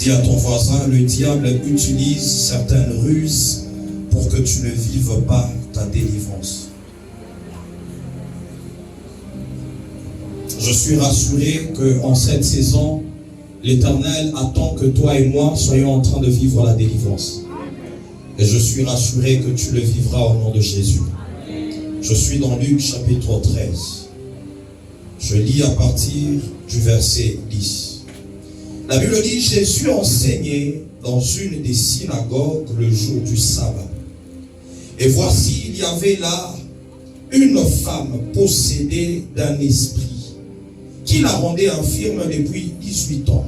Dis à ton voisin, le diable utilise certaines ruses pour que tu ne vives pas ta délivrance. Je suis rassuré qu'en cette saison, l'Éternel attend que toi et moi soyons en train de vivre la délivrance. Et je suis rassuré que tu le vivras au nom de Jésus. Je suis dans Luc chapitre 13. Je lis à partir du verset 10. La Bible dit, Jésus enseignait dans une des synagogues le jour du sabbat. Et voici, il y avait là une femme possédée d'un esprit qui la rendait infirme depuis 18 ans.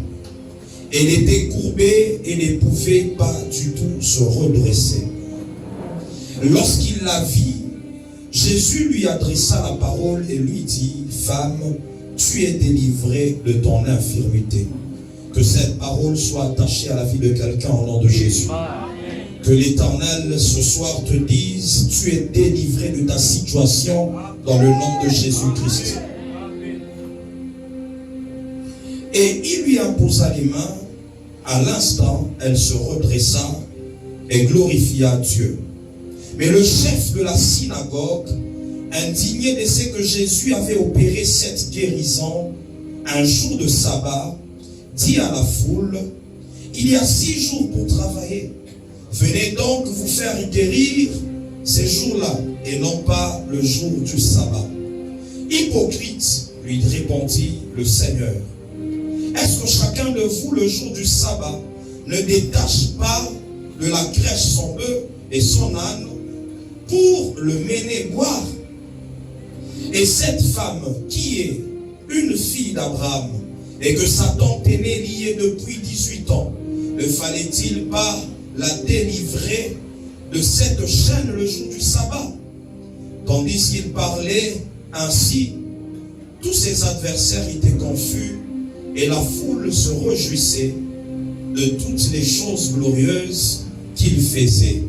Elle était courbée et ne pouvait pas du tout se redresser. Lorsqu'il la vit, Jésus lui adressa la parole et lui dit, « Femme, tu es délivrée de ton infirmité. » Que cette parole soit attachée à la vie de quelqu'un au nom de Jésus. Que l'Éternel ce soir te dise, tu es délivré de ta situation dans le nom de Jésus-Christ. Et il lui imposa les mains. À l'instant, elle se redressa et glorifia Dieu. Mais le chef de la synagogue, indigné de ce que Jésus avait opéré cette guérison un jour de sabbat, dit à la foule, il y a 6 jours pour travailler. Venez donc vous faire guérir ces jours-là et non pas le jour du sabbat. Hypocrite, lui répondit le Seigneur. Est-ce que chacun de vous, le jour du sabbat, ne détache pas de la crèche son bœuf et son âne pour le mener boire? Et cette femme qui est une fille d'Abraham et que sa tante aînée liée depuis 18 ans, ne fallait-il pas la délivrer de cette chaîne le jour du sabbat? Tandis qu'il parlait ainsi, tous ses adversaires étaient confus et la foule se réjouissait de toutes les choses glorieuses qu'il faisait.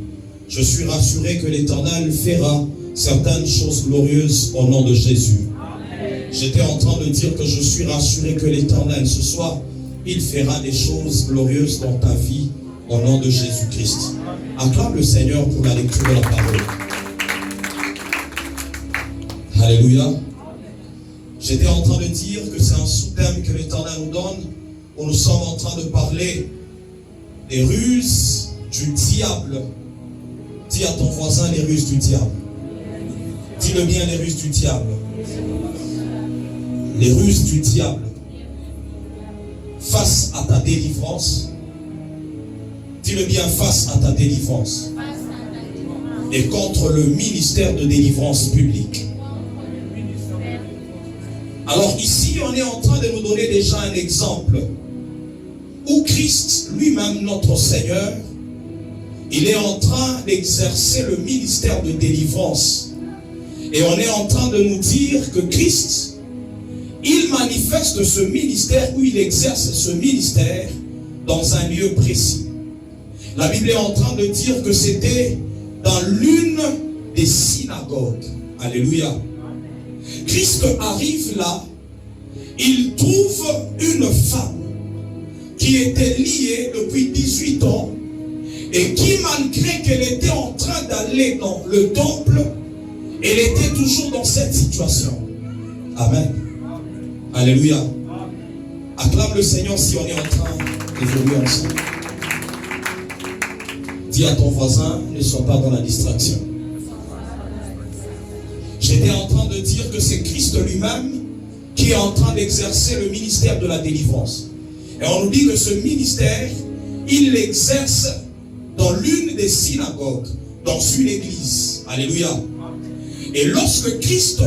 Je suis rassuré que l'Éternel fera certaines choses glorieuses au nom de Jésus. J'étais en train de dire que je suis rassuré que l'Éternel, ce soir, il fera des choses glorieuses dans ta vie au nom de Jésus-Christ. Acclame le Seigneur pour la lecture de la parole. Alléluia. J'étais en train de dire que c'est un sous-thème que l'Éternel nous donne, où nous sommes en train de parler des ruses du diable. Dis à ton voisin les ruses du diable. Dis-le bien, les ruses du diable. Les ruses du diable face à ta délivrance. Dis-le bien, face à ta délivrance. Et contre le ministère de délivrance publique. Alors ici, on est en train de nous donner déjà un exemple où Christ lui-même, notre Seigneur, il est en train d'exercer le ministère de délivrance. Et on est en train de nous dire que Christ, il manifeste ce ministère, où il exerce ce ministère dans un lieu précis. La Bible est en train de dire que c'était dans l'une des synagogues. Alléluia. Christ arrive là, il trouve une femme qui était liée depuis 18 ans et qui, malgré qu'elle était en train d'aller dans le temple, elle était toujours dans cette situation. Amen. Alléluia. Acclame le Seigneur si on est en train d'évoluer ensemble. Dis à ton voisin, ne sois pas dans la distraction. J'étais en train de dire que c'est Christ lui-même qui est en train d'exercer le ministère de la délivrance. Et on nous dit que ce ministère, il l'exerce dans l'une des synagogues, dans une église. Alléluia. Et lorsque Christ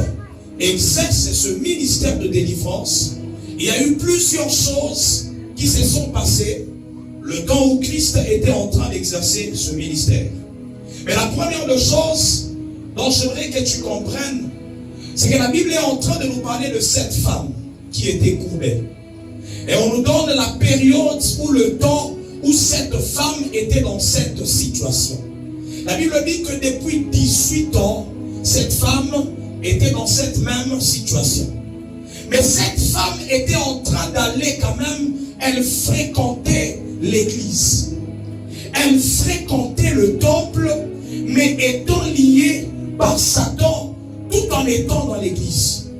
exerce ce ministère de délivrance, il y a eu plusieurs choses qui se sont passées le temps où Christ était en train d'exercer ce ministère. Mais la première des choses dont j'aimerais que tu comprennes, c'est que la Bible est en train de nous parler de cette femme qui était courbée. Et on nous donne la période ou le temps où cette femme était dans cette situation. La Bible dit que depuis 18 ans, cette femme était dans cette même situation. Mais cette femme était en train d'aller quand même, elle fréquentait l'église. Elle fréquentait le temple, mais étant liée par Satan, tout en étant dans l'église.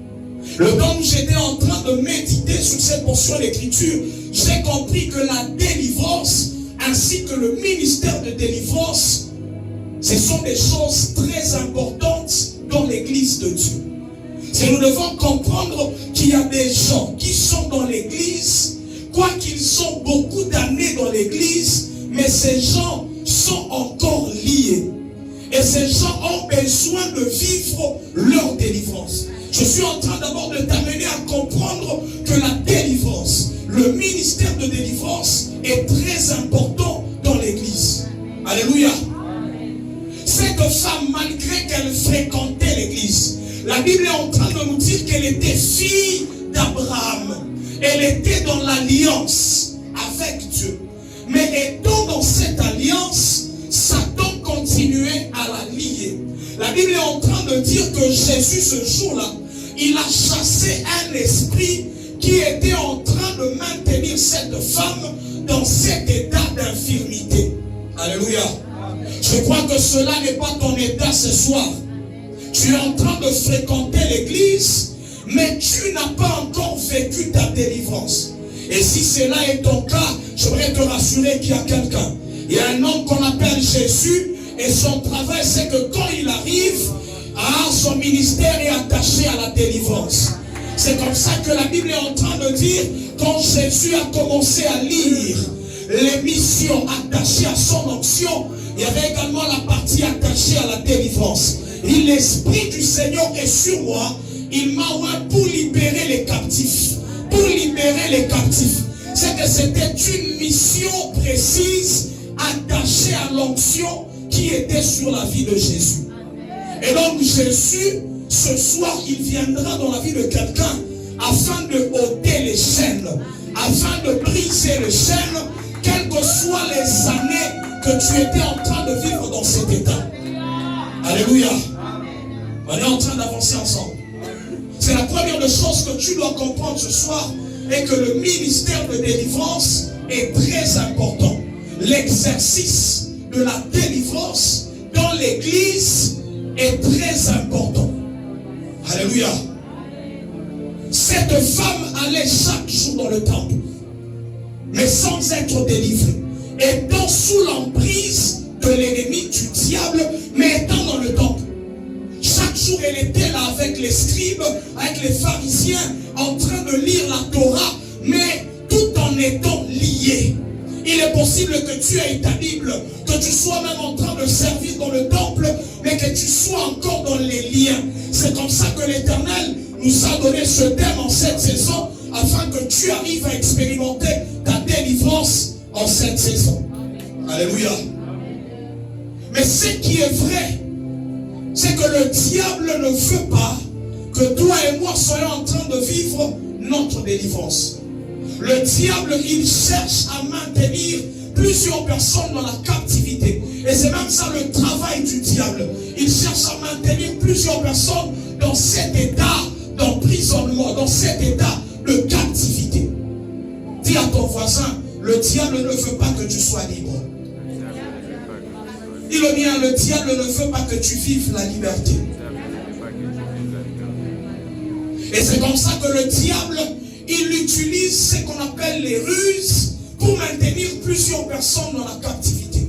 Le temps où j'étais en train de méditer sur cette portion d'écriture, j'ai compris que la délivrance, ainsi que le ministère de délivrance, ce sont des choses très importantes dans l'église de Dieu. Et nous devons comprendre qu'il y a des gens qui sont dans l'église, quoiqu'ils ont beaucoup d'années dans l'église, mais ces gens sont encore liés. Et ces gens ont besoin de vivre leur délivrance. Je suis en train d'abord de t'amener à comprendre que la délivrance, le ministère de délivrance est très important dans l'église. Alléluia. Cette femme, malgré qu'elle fréquentait l'église, la Bible est en train de nous dire qu'elle était fille d'Abraham. Elle était dans l'alliance avec Dieu. Mais étant dans cette alliance, Satan continuait à la lier. La Bible est en train de dire que Jésus, ce jour-là, il a chassé un esprit qui était en train de maintenir cette femme dans cet état d'infirmité. Alléluia. Je crois que cela n'est pas ton état ce soir. Tu es en train de fréquenter l'église, mais tu n'as pas encore vécu ta délivrance. Et si cela est ton cas, j'aimerais te rassurer qu'il y a quelqu'un. Il y a un homme qu'on appelle Jésus, et son travail, c'est que quand il arrive, son ministère est attaché à la délivrance. C'est comme ça que la Bible est en train de dire, quand Jésus a commencé à lire les missions attachées à son onction, il y avait également la partie attachée à la délivrance. Et l'Esprit du Seigneur est sur moi. Il m'a oint pour libérer les captifs. Pour libérer les captifs. C'est que c'était une mission précise attachée à l'onction qui était sur la vie de Jésus. Et donc Jésus, ce soir, il viendra dans la vie de quelqu'un afin de ôter les chaînes, afin de briser les chaînes, quelles que soient les années que tu étais en train de vivre dans cet état. Alléluia. On est en train d'avancer ensemble. C'est la première des choses que tu dois comprendre ce soir, et que le ministère de délivrance est très important. L'exercice de la délivrance dans l'église est très important. Alléluia. Cette femme allait chaque jour dans le temple, mais sans être délivrée, étant sous l'emprise de l'ennemi, du diable, mais étant dans le temple. Chaque jour, elle était là avec les scribes, avec les pharisiens, en train de lire la Torah, mais tout en étant liés. Il est possible que tu aies ta Bible, que tu sois même en train de servir dans le temple, mais que tu sois encore dans les liens. C'est comme ça que l'Éternel nous a donné ce thème en cette saison, afin que tu arrives à expérimenter ta délivrance en cette saison. Alléluia. Mais ce qui est vrai, c'est que le diable ne veut pas que toi et moi soyons en train de vivre notre délivrance. Le diable, il cherche à maintenir plusieurs personnes dans la captivité. Et c'est même ça le travail du diable. Il cherche à maintenir plusieurs personnes dans cet état d'emprisonnement, dans cet état de captivité. Dis à ton voisin, le diable ne veut pas que tu sois libre. Dis-le bien, le diable ne veut pas que tu vives la liberté. Et c'est comme ça que le diable, il utilise ce qu'on appelle les ruses pour maintenir plusieurs personnes dans la captivité.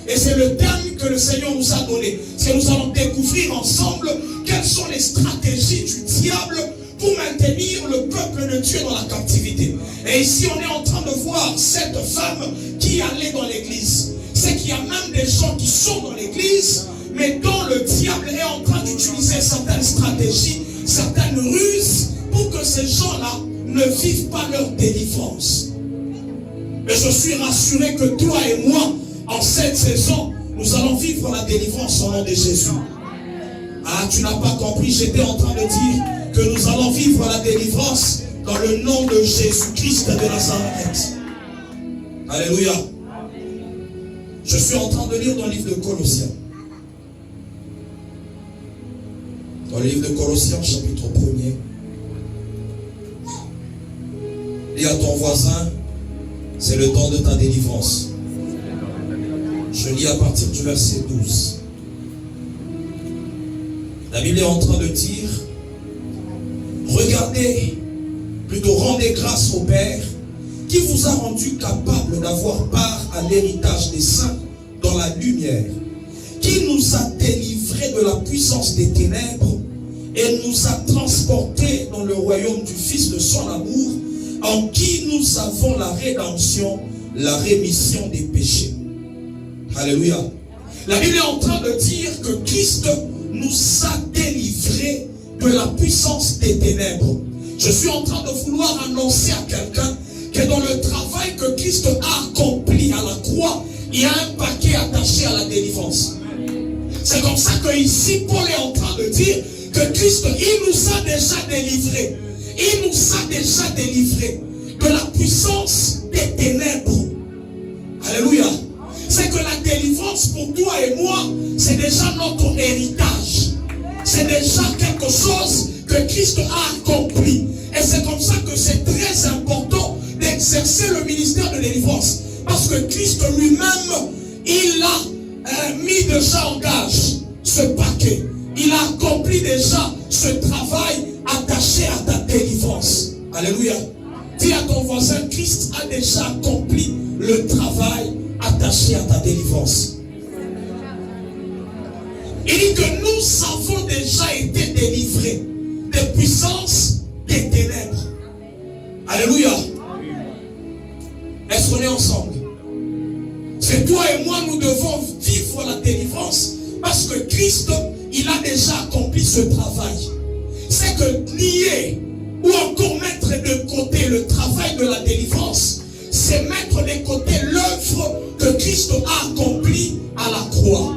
Et c'est le thème que le Seigneur nous a donné. C'est que nous allons découvrir ensemble quelles sont les stratégies du diable pour maintenir le peuple de Dieu dans la captivité. Et ici, on est en train de voir cette femme qui allait dans l'église. C'est qu'il y a même des gens qui sont dans l'église, mais dont le diable est en train d'utiliser certaines stratégies, certaines ruses, pour que ces gens-là ne vivent pas leur délivrance. Mais je suis rassuré que toi et moi, en cette saison, nous allons vivre la délivrance au nom de Jésus. Ah, tu n'as pas compris, j'étais en train de dire que nous allons vivre la délivrance dans le nom de Jésus-Christ de Nazareth. Alléluia. Je suis en train de lire dans le livre de Colossiens. Dans le livre de Colossiens, chapitre 1er. Et à ton voisin, C'est le temps de ta délivrance. Je lis à partir du verset 12. La Bible est en train de dire, regardez, plutôt rendez grâce au Père, qui vous a rendu capable d'avoir part à l'héritage des saints dans la lumière, qui nous a délivrés de la puissance des ténèbres et nous a transportés dans le royaume du Fils de son amour, en qui nous avons la rédemption, la rémission des péchés. Alléluia. La Bible est en train de dire que Christ nous a délivrés de la puissance des ténèbres. Je suis en train de vouloir annoncer à quelqu'un que dans le travail que Christ a accompli à la croix, il y a un paquet attaché à la délivrance. C'est comme ça que ici Paul est en train de dire que Christ, il nous a déjà délivrés. Il nous a déjà délivrés de la puissance des ténèbres. Alléluia. C'est que la délivrance pour toi et moi, c'est déjà notre héritage. C'est déjà quelque chose que Christ a accompli. Et c'est comme ça que c'est très important d'exercer le ministère de délivrance. Parce que Christ lui-même, il a mis déjà en gage ce paquet. Il a accompli déjà ce travail attaché à ta délivrance. Alléluia. Dis à ton voisin, Christ a déjà accompli le travail attaché à ta délivrance. Il dit que nous avons déjà été délivrés des puissances des ténèbres. Alléluia. Est-ce qu'on est ensemble? C'est toi et moi, nous devons vivre la délivrance parce que Christ, il a déjà accompli ce travail. C'est que nier ou encore mettre de côté le travail de la délivrance, c'est mettre de côté l'œuvre que Christ a accomplie à la croix.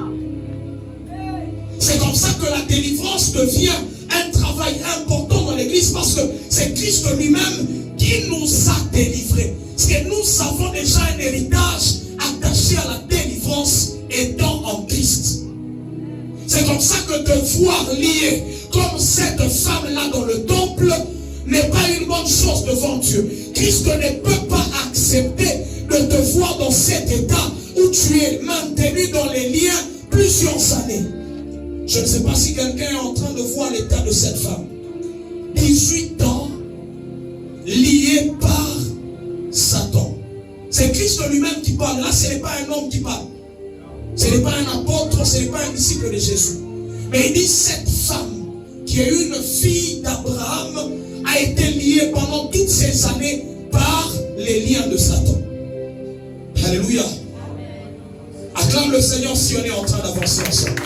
C'est comme ça que la délivrance devient un travail important dans l'église parce que c'est Christ lui-même qui nous a délivrés. Parce que nous avons déjà un héritage attaché à la délivrance étant en Christ. C'est comme ça que te voir lié comme cette femme-là dans le temple n'est pas une bonne chose devant Dieu. Christ ne peut pas accepter de te voir dans cet état où tu es maintenu dans les liens plusieurs années. Je ne sais pas si quelqu'un est en train de voir l'état de cette femme. 18 ans lié par Satan. C'est Christ lui-même qui parle. Là, ce n'est pas un homme qui parle. Ce n'est pas un apôtre, ce n'est pas un disciple de Jésus. Mais il dit cette femme qui est une fille d'Abraham a été liée pendant toutes ces années par les liens de Satan. Alléluia. Acclame le Seigneur si on est en train d'avancer ensemble.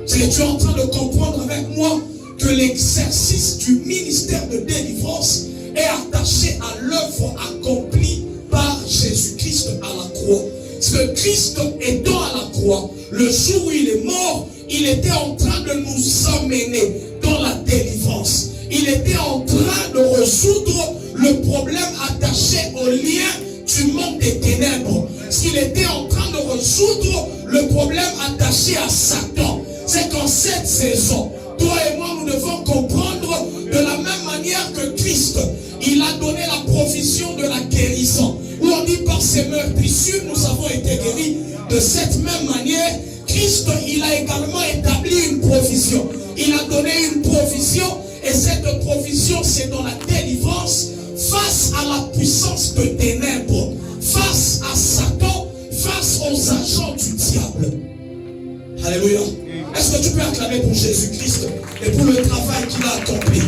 C'est que tu es en train de comprendre avec moi que l'exercice du ministère de délivrance est attaché à l'œuvre accomplie par Jésus-Christ à la croix. Parce que Christ étant à la croix, le jour où il est mort, il était en train de nous emmener dans la délivrance. Il était en train de résoudre le problème attaché au lien du monde des ténèbres. Parce qu'il était en train de résoudre le problème attaché à Satan. C'est qu'en cette saison, toi et moi, nous devons comprendre de la même manière que Christ, il a donné la provision de la guérison. Où on dit par ses meurtrissures, nous avons été guéris. De cette même manière, Christ, il a également établi une provision. Il a donné une provision et cette provision, c'est dans la délivrance face à la puissance de ténèbres, face à Satan, face aux agents du diable. Alléluia. Est-ce que tu peux acclamer pour Jésus-Christ et pour le travail qu'il a accompli?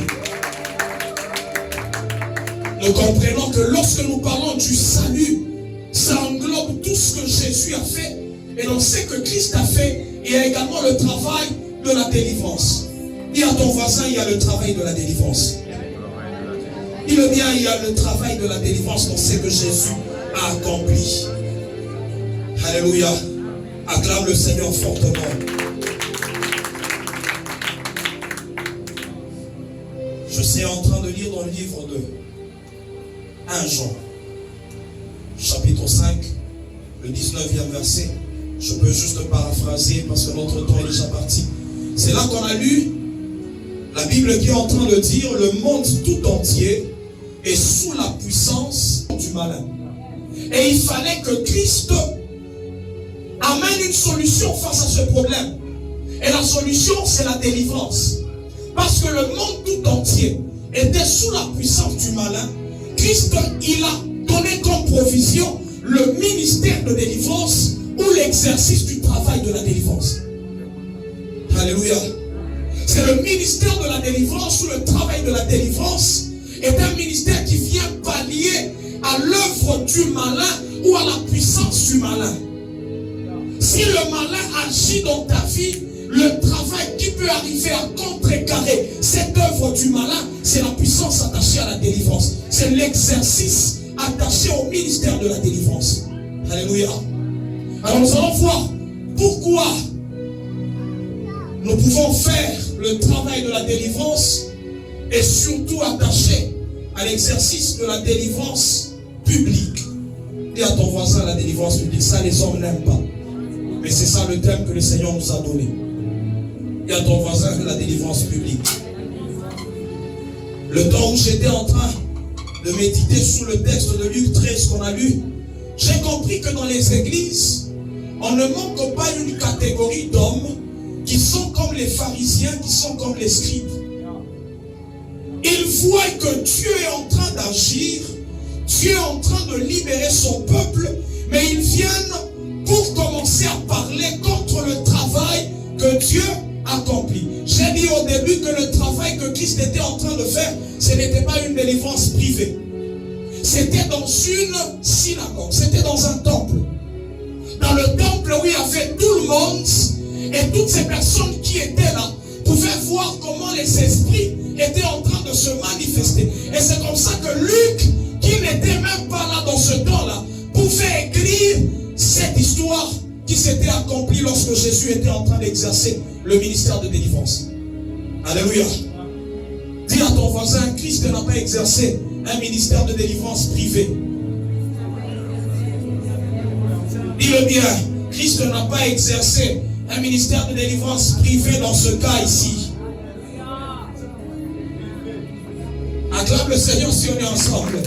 Nous comprenons que lorsque nous parlons du salut, ça englobe tout ce que Jésus a fait. Et on sait que Christ a fait. Et il y a également le travail de la délivrance. Dis à ton voisin, il y a le travail de la délivrance. Dis-le bien, il y a le travail de la délivrance qu'on sait que Jésus a accompli. Alléluia. Acclame le Seigneur fortement. Je suis en train de lire dans le livre de 1 Jean, chapitre 5, le 19e verset. Je peux juste paraphraser parce que notre temps est déjà parti. C'est là qu'on a lu la Bible qui est en train de dire le monde tout entier est sous la puissance du malin. Et il fallait que Christ amène une solution face à ce problème. Et la solution, c'est la délivrance. Parce que le monde tout entier était sous la puissance du malin. Christ, il a donné comme provision le ministère de délivrance ou l'exercice du travail de la délivrance. Alléluia. C'est le ministère de la délivrance ou le travail de la délivrance est un ministère qui vient pallier à l'œuvre du malin ou à la puissance du malin. Si le malin agit dans ta vie, le travail qui peut arriver à contrecarrer cette œuvre du malin, c'est la puissance attachée à la délivrance. C'est l'exercice attaché au ministère de la délivrance. Alléluia. Alors nous allons voir pourquoi nous pouvons faire le travail de la délivrance et surtout attaché à l'exercice de la délivrance publique. Dis à ton voisin la délivrance publique, ça les hommes n'aiment pas. Mais c'est ça le thème que le Seigneur nous a donné. Dis à ton voisin la délivrance publique. Le temps où j'étais en train de méditer sous le texte de Luc 13 qu'on a lu, j'ai compris que dans les églises, on ne manque pas une catégorie d'hommes qui sont comme les pharisiens, qui sont comme les scribes. Ils voient que Dieu est en train d'agir, Dieu est en train de libérer son peuple, mais ils viennent pour commencer à parler contre le travail que Dieu accomplit. J'ai dit au début que le travail que Christ était en train de faire, ce n'était pas une délivrance privée. C'était dans une synagogue, c'était dans un temple. Dans le temple où il y avait tout le monde, et toutes ces personnes qui étaient là pouvaient voir comment les esprits étaient en train de se manifester. Et c'est comme ça que Luc, qui n'était même pas là dans ce temps-là, pouvait écrire cette histoire qui s'était accomplie lorsque Jésus était en train d'exercer le ministère de délivrance. Alléluia. Dis à ton voisin, Christ n'a pas exercé un ministère de délivrance privé. Dis-le bien, Christ n'a pas exercé un ministère de délivrance privé dans ce cas ici. Acclame le Seigneur si on est ensemble.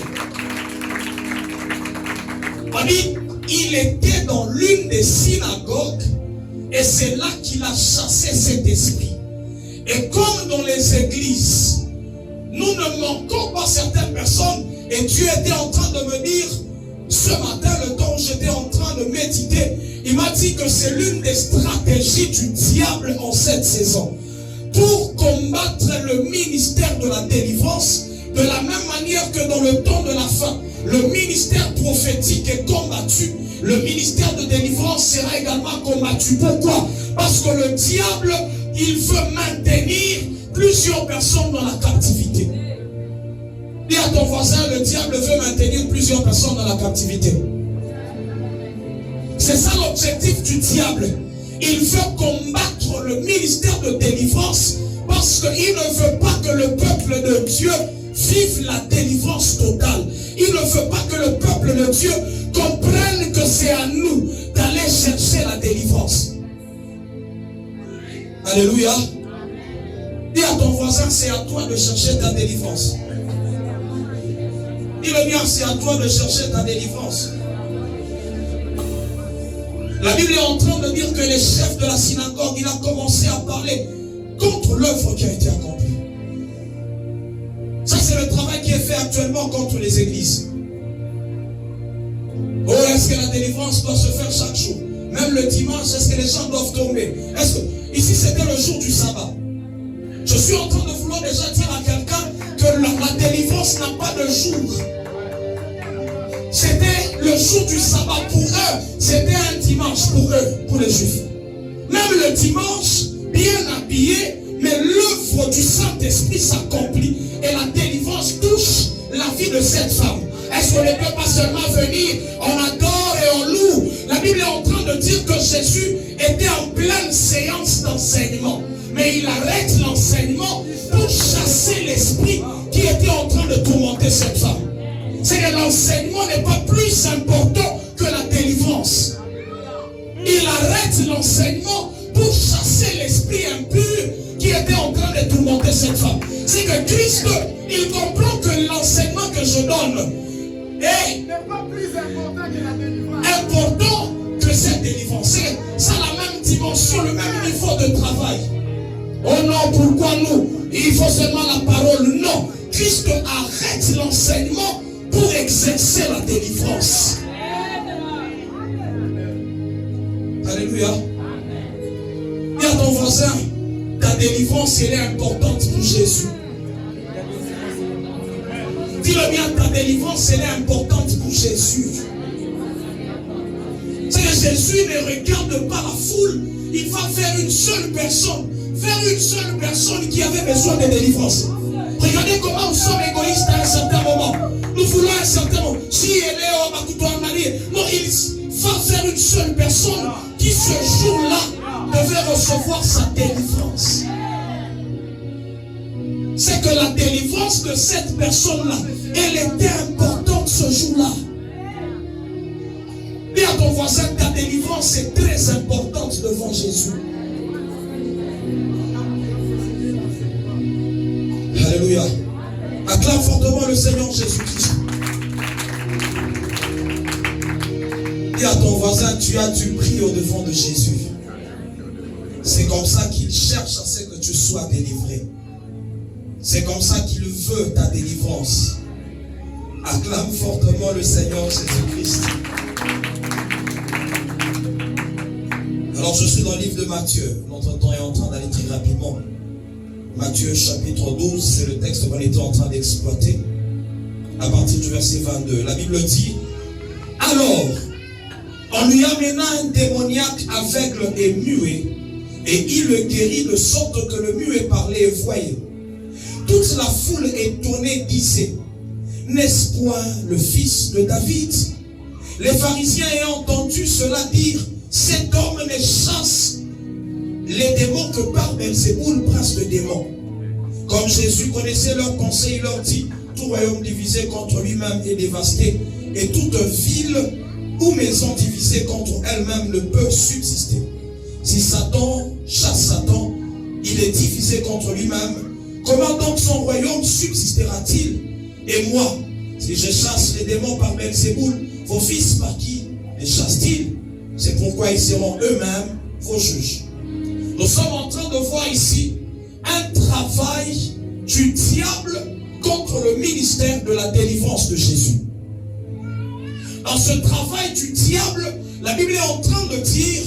On dit, il était dans l'une des synagogues et c'est là qu'il a chassé cet esprit. Et comme dans les églises, nous ne manquons pas certaines personnes et Dieu était en train de me dire ce matin, le temps où j'étais en train de méditer, il m'a dit que c'est l'une des stratégies du diable en cette saison. Pour combattre le ministère de la délivrance, de la même manière que dans le temps de la fin, le ministère prophétique est combattu, le ministère de délivrance sera également combattu. Pourquoi? Parce que le diable, il veut maintenir plusieurs personnes dans la captivité. Dis à ton voisin, le diable veut maintenir plusieurs personnes dans la captivité. C'est ça l'objectif du diable. Il veut combattre le ministère de délivrance parce qu'il ne veut pas que le peuple de Dieu vive la délivrance totale. Il ne veut pas que le peuple de Dieu comprenne que c'est à nous d'aller chercher la délivrance. Alléluia. Dis à ton voisin, c'est à toi de chercher ta délivrance. Dis-le bien, c'est à toi de chercher ta délivrance. La Bible est en train de dire que les chefs de la synagogue, il a commencé à parler contre l'œuvre qui a été accomplie. Ça, c'est le travail qui est fait actuellement contre les églises. Oh, est-ce que la délivrance doit se faire chaque jour? Même le dimanche, est-ce que les gens doivent tomber? Est-ce que ici c'était le jour du sabbat? Je suis en train de vouloir déjà dire à quelqu'un que la délivrance n'a pas de jour. C'était le jour du sabbat pour eux. C'était un dimanche pour eux, pour les juifs. Même le dimanche, bien habillé, mais l'œuvre du Saint-Esprit s'accomplit. Et la délivrance touche la vie de cette femme. Est-ce qu'on ne peut pas seulement venir, on adore et on loue? La Bible est en train de dire que Jésus était en pleine séance d'enseignement. Mais il arrête l'enseignement pour chasser l'esprit qui était en train de tourmenter cette femme. C'est que l'enseignement n'est pas plus important que la délivrance. Il arrête l'enseignement pour chasser l'esprit impur qui était en train de tourmenter cette femme. C'est que Christ, il comprend que l'enseignement que je donne est pas plus important que la délivrance. Important que cette délivrance. C'est la même dimension, le même niveau de travail. Oh non, pourquoi nous? Il faut seulement la parole. Non, Christ arrête l'enseignement pour exercer la délivrance. Alléluia. Dis à ton voisin, ta délivrance, elle est importante pour Jésus. Dis-le bien, ta délivrance, elle est importante pour Jésus. C'est que Jésus ne regarde pas la foule, il va vers une seule personne. Vers une seule personne qui avait besoin de délivrance. Regardez comment nous sommes égoïstes à un certain moment. Nous voulons un certain moment. Si elle est au Makuto Amali, non, il va vers une seule personne qui ce jour-là devait recevoir sa délivrance. C'est que la délivrance de cette personne-là, elle était importante ce jour-là. Dis à ton voisin, ta délivrance est très importante devant Jésus. Alléluia. Acclame fortement le Seigneur Jésus-Christ. Dis à ton voisin, tu as du prix au devant de Jésus. C'est comme ça qu'il cherche à ce que tu sois délivré. C'est comme ça qu'il veut ta délivrance. Acclame fortement le Seigneur Jésus-Christ. Alors je suis dans le livre de Matthieu. Notre temps est en train d'aller très rapidement. Matthieu chapitre 12, c'est le texte qu'on était en train d'exploiter. À partir du verset 22. La Bible dit, alors, on lui amena un démoniaque aveugle et muet, et il le guérit de sorte que le muet parlait et voyait. Toute la foule étonnée disait, n'est-ce point le fils de David? Les pharisiens ayant entendu cela dire, cet homme ne chasse les démons que par Belzéboul, prince de démons. Comme Jésus connaissait leurs pensées, il leur dit, tout royaume divisé contre lui-même est dévasté, et toute ville ou maison divisée contre elle-même ne peut subsister. Si Satan chasse Satan, il est divisé contre lui-même. Comment donc son royaume subsistera-t-il? Et moi, si je chasse les démons par Belzéboul, vos fils par qui les chassent-ils? C'est pourquoi ils seront eux-mêmes vos juges. Nous sommes en train de voir ici un travail du diable contre le ministère de la délivrance de Jésus. Dans ce travail du diable, la Bible est en train de dire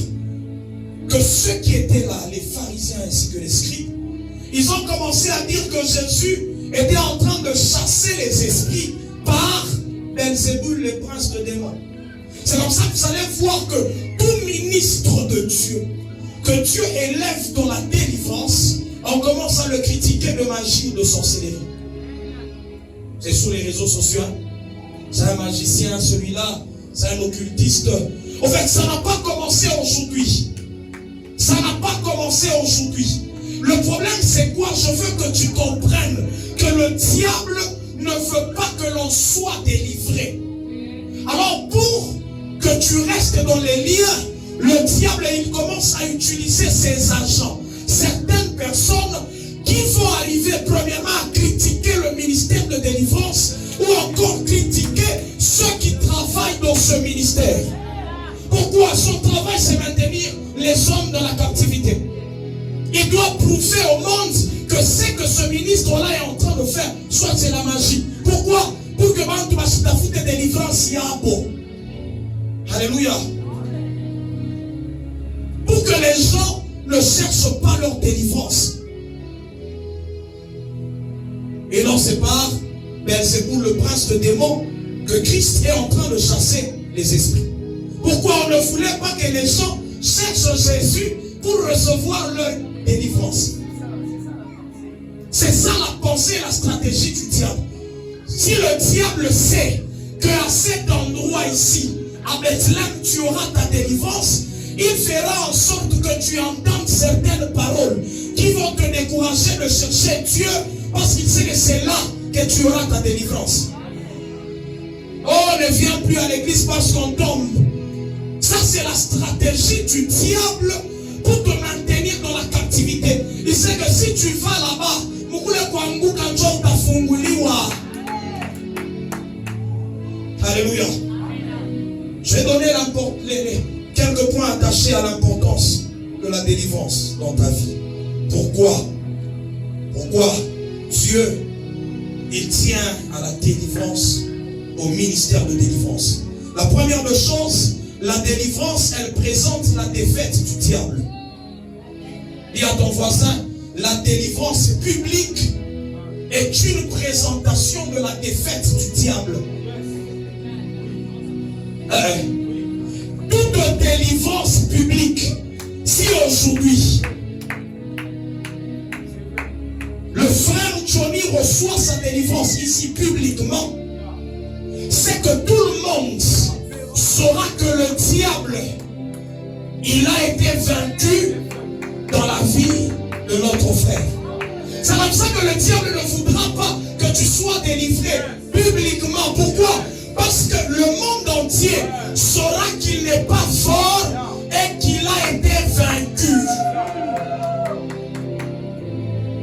que ceux qui étaient là, les pharisiens ainsi que les scribes, ils ont commencé à dire que Jésus était en train de chasser les esprits par Belzéboul, le prince de démons. C'est comme ça que vous allez voir que tout ministre de Dieu, que Dieu élève dans la délivrance, on commence à le critiquer de magie ou de sorcellerie. C'est sur les réseaux sociaux. C'est un magicien, celui-là, c'est un occultiste. En fait, ça n'a pas commencé aujourd'hui. Ça n'a pas commencé aujourd'hui. Le problème, c'est quoi? Je veux que tu comprennes que le diable ne veut pas que l'on soit délivré. Alors, pour que tu restes dans les liens, le diable, il commence à utiliser ses agents. Certaines personnes qui vont arriver premièrement à critiquer le ministère de délivrance ou encore critiquer ceux qui travaillent dans ce ministère. Pourquoi? Son travail, c'est maintenir les hommes dans la captivité. Il doit prouver au monde que c'est que ce ministre-là est en train de faire, soit c'est la magie. Pourquoi? Pour que tu vas te faire délivrance, il y a un beau. Alléluia. Pour que les gens ne cherchent pas leur délivrance. Et non, c'est par Belzéboul, le prince de démons, que Christ est en train de chasser les esprits. Pourquoi on ne voulait pas que les gens cherchent Jésus pour recevoir leur délivrance? C'est ça la pensée et la stratégie du diable. Si le diable sait qu'à cet endroit ici, à Bethléem, tu auras ta délivrance, il fera en sorte que tu entendes certaines paroles qui vont te décourager de chercher Dieu, parce qu'il sait que c'est là que tu auras ta délivrance. Oh, ne viens plus à l'église parce qu'on tombe. Ça, c'est la stratégie du diable pour te maintenir dans la captivité. Il sait que si tu vas là-bas, Alléluia. Je vais donner quelques points attachés à l'importance de la délivrance dans ta vie. Pourquoi Dieu, il tient à la délivrance, au ministère de délivrance. La première des choses, la délivrance, elle présente la défaite du diable. Dis à ton voisin, la délivrance publique est une présentation de la défaite du diable. Toute délivrance publique, si aujourd'hui le frère Johnny reçoit sa délivrance ici publiquement, c'est que tout le monde saura que le diable, il a été vaincu dans la vie de notre frère. C'est comme ça que le diable ne voudra pas que tu sois délivré publiquement. Pourquoi? Parce que le monde entier saura qu'il n'est pas fort et qu'il a été vaincu.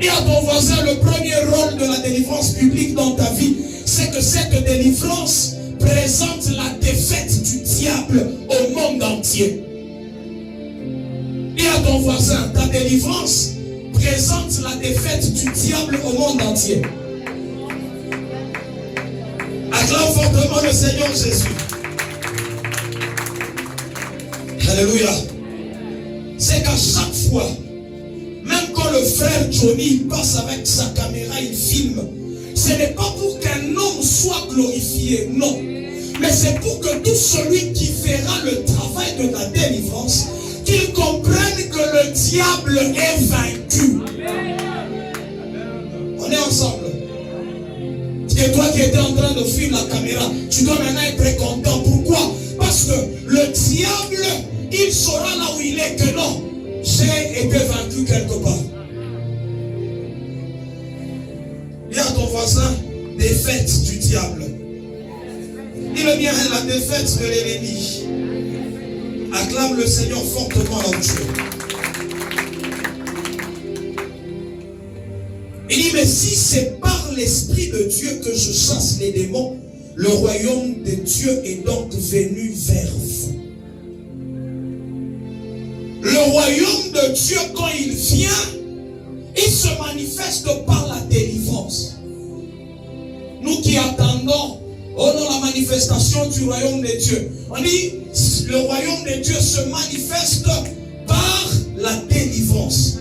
Et à ton voisin, le premier rôle de la délivrance publique dans ta vie, c'est que cette délivrance présente la défaite du diable au monde entier. Et à ton voisin, ta délivrance présente la défaite du diable au monde entier. Acclame fortement le Seigneur Jésus. Alléluia. C'est qu'à chaque fois, même quand le frère Johnny passe avec sa caméra, il filme, ce n'est pas pour qu'un homme soit glorifié, non. Mais c'est pour que tout celui qui fera le travail de la délivrance, qu'il comprenne que le diable est vaincu. On est ensemble. Et toi qui étais en train de filmer la caméra, tu dois maintenant être très content. Pourquoi? Parce que le diable, il saura là où il est que non, j'ai été vaincu quelque part. Dis à ton voisin, défaite du diable. Dis-le bien, la défaite de l'ennemi. Acclame le Seigneur fortement là où tu es. Il dit, mais si c'est par l'Esprit de Dieu que je chasse les démons, le royaume de Dieu est donc venu vers vous. Le royaume de Dieu, quand il vient, il se manifeste par la délivrance. Nous qui attendons, oh non, la manifestation du royaume de Dieu. On dit, le royaume de Dieu se manifeste par la délivrance.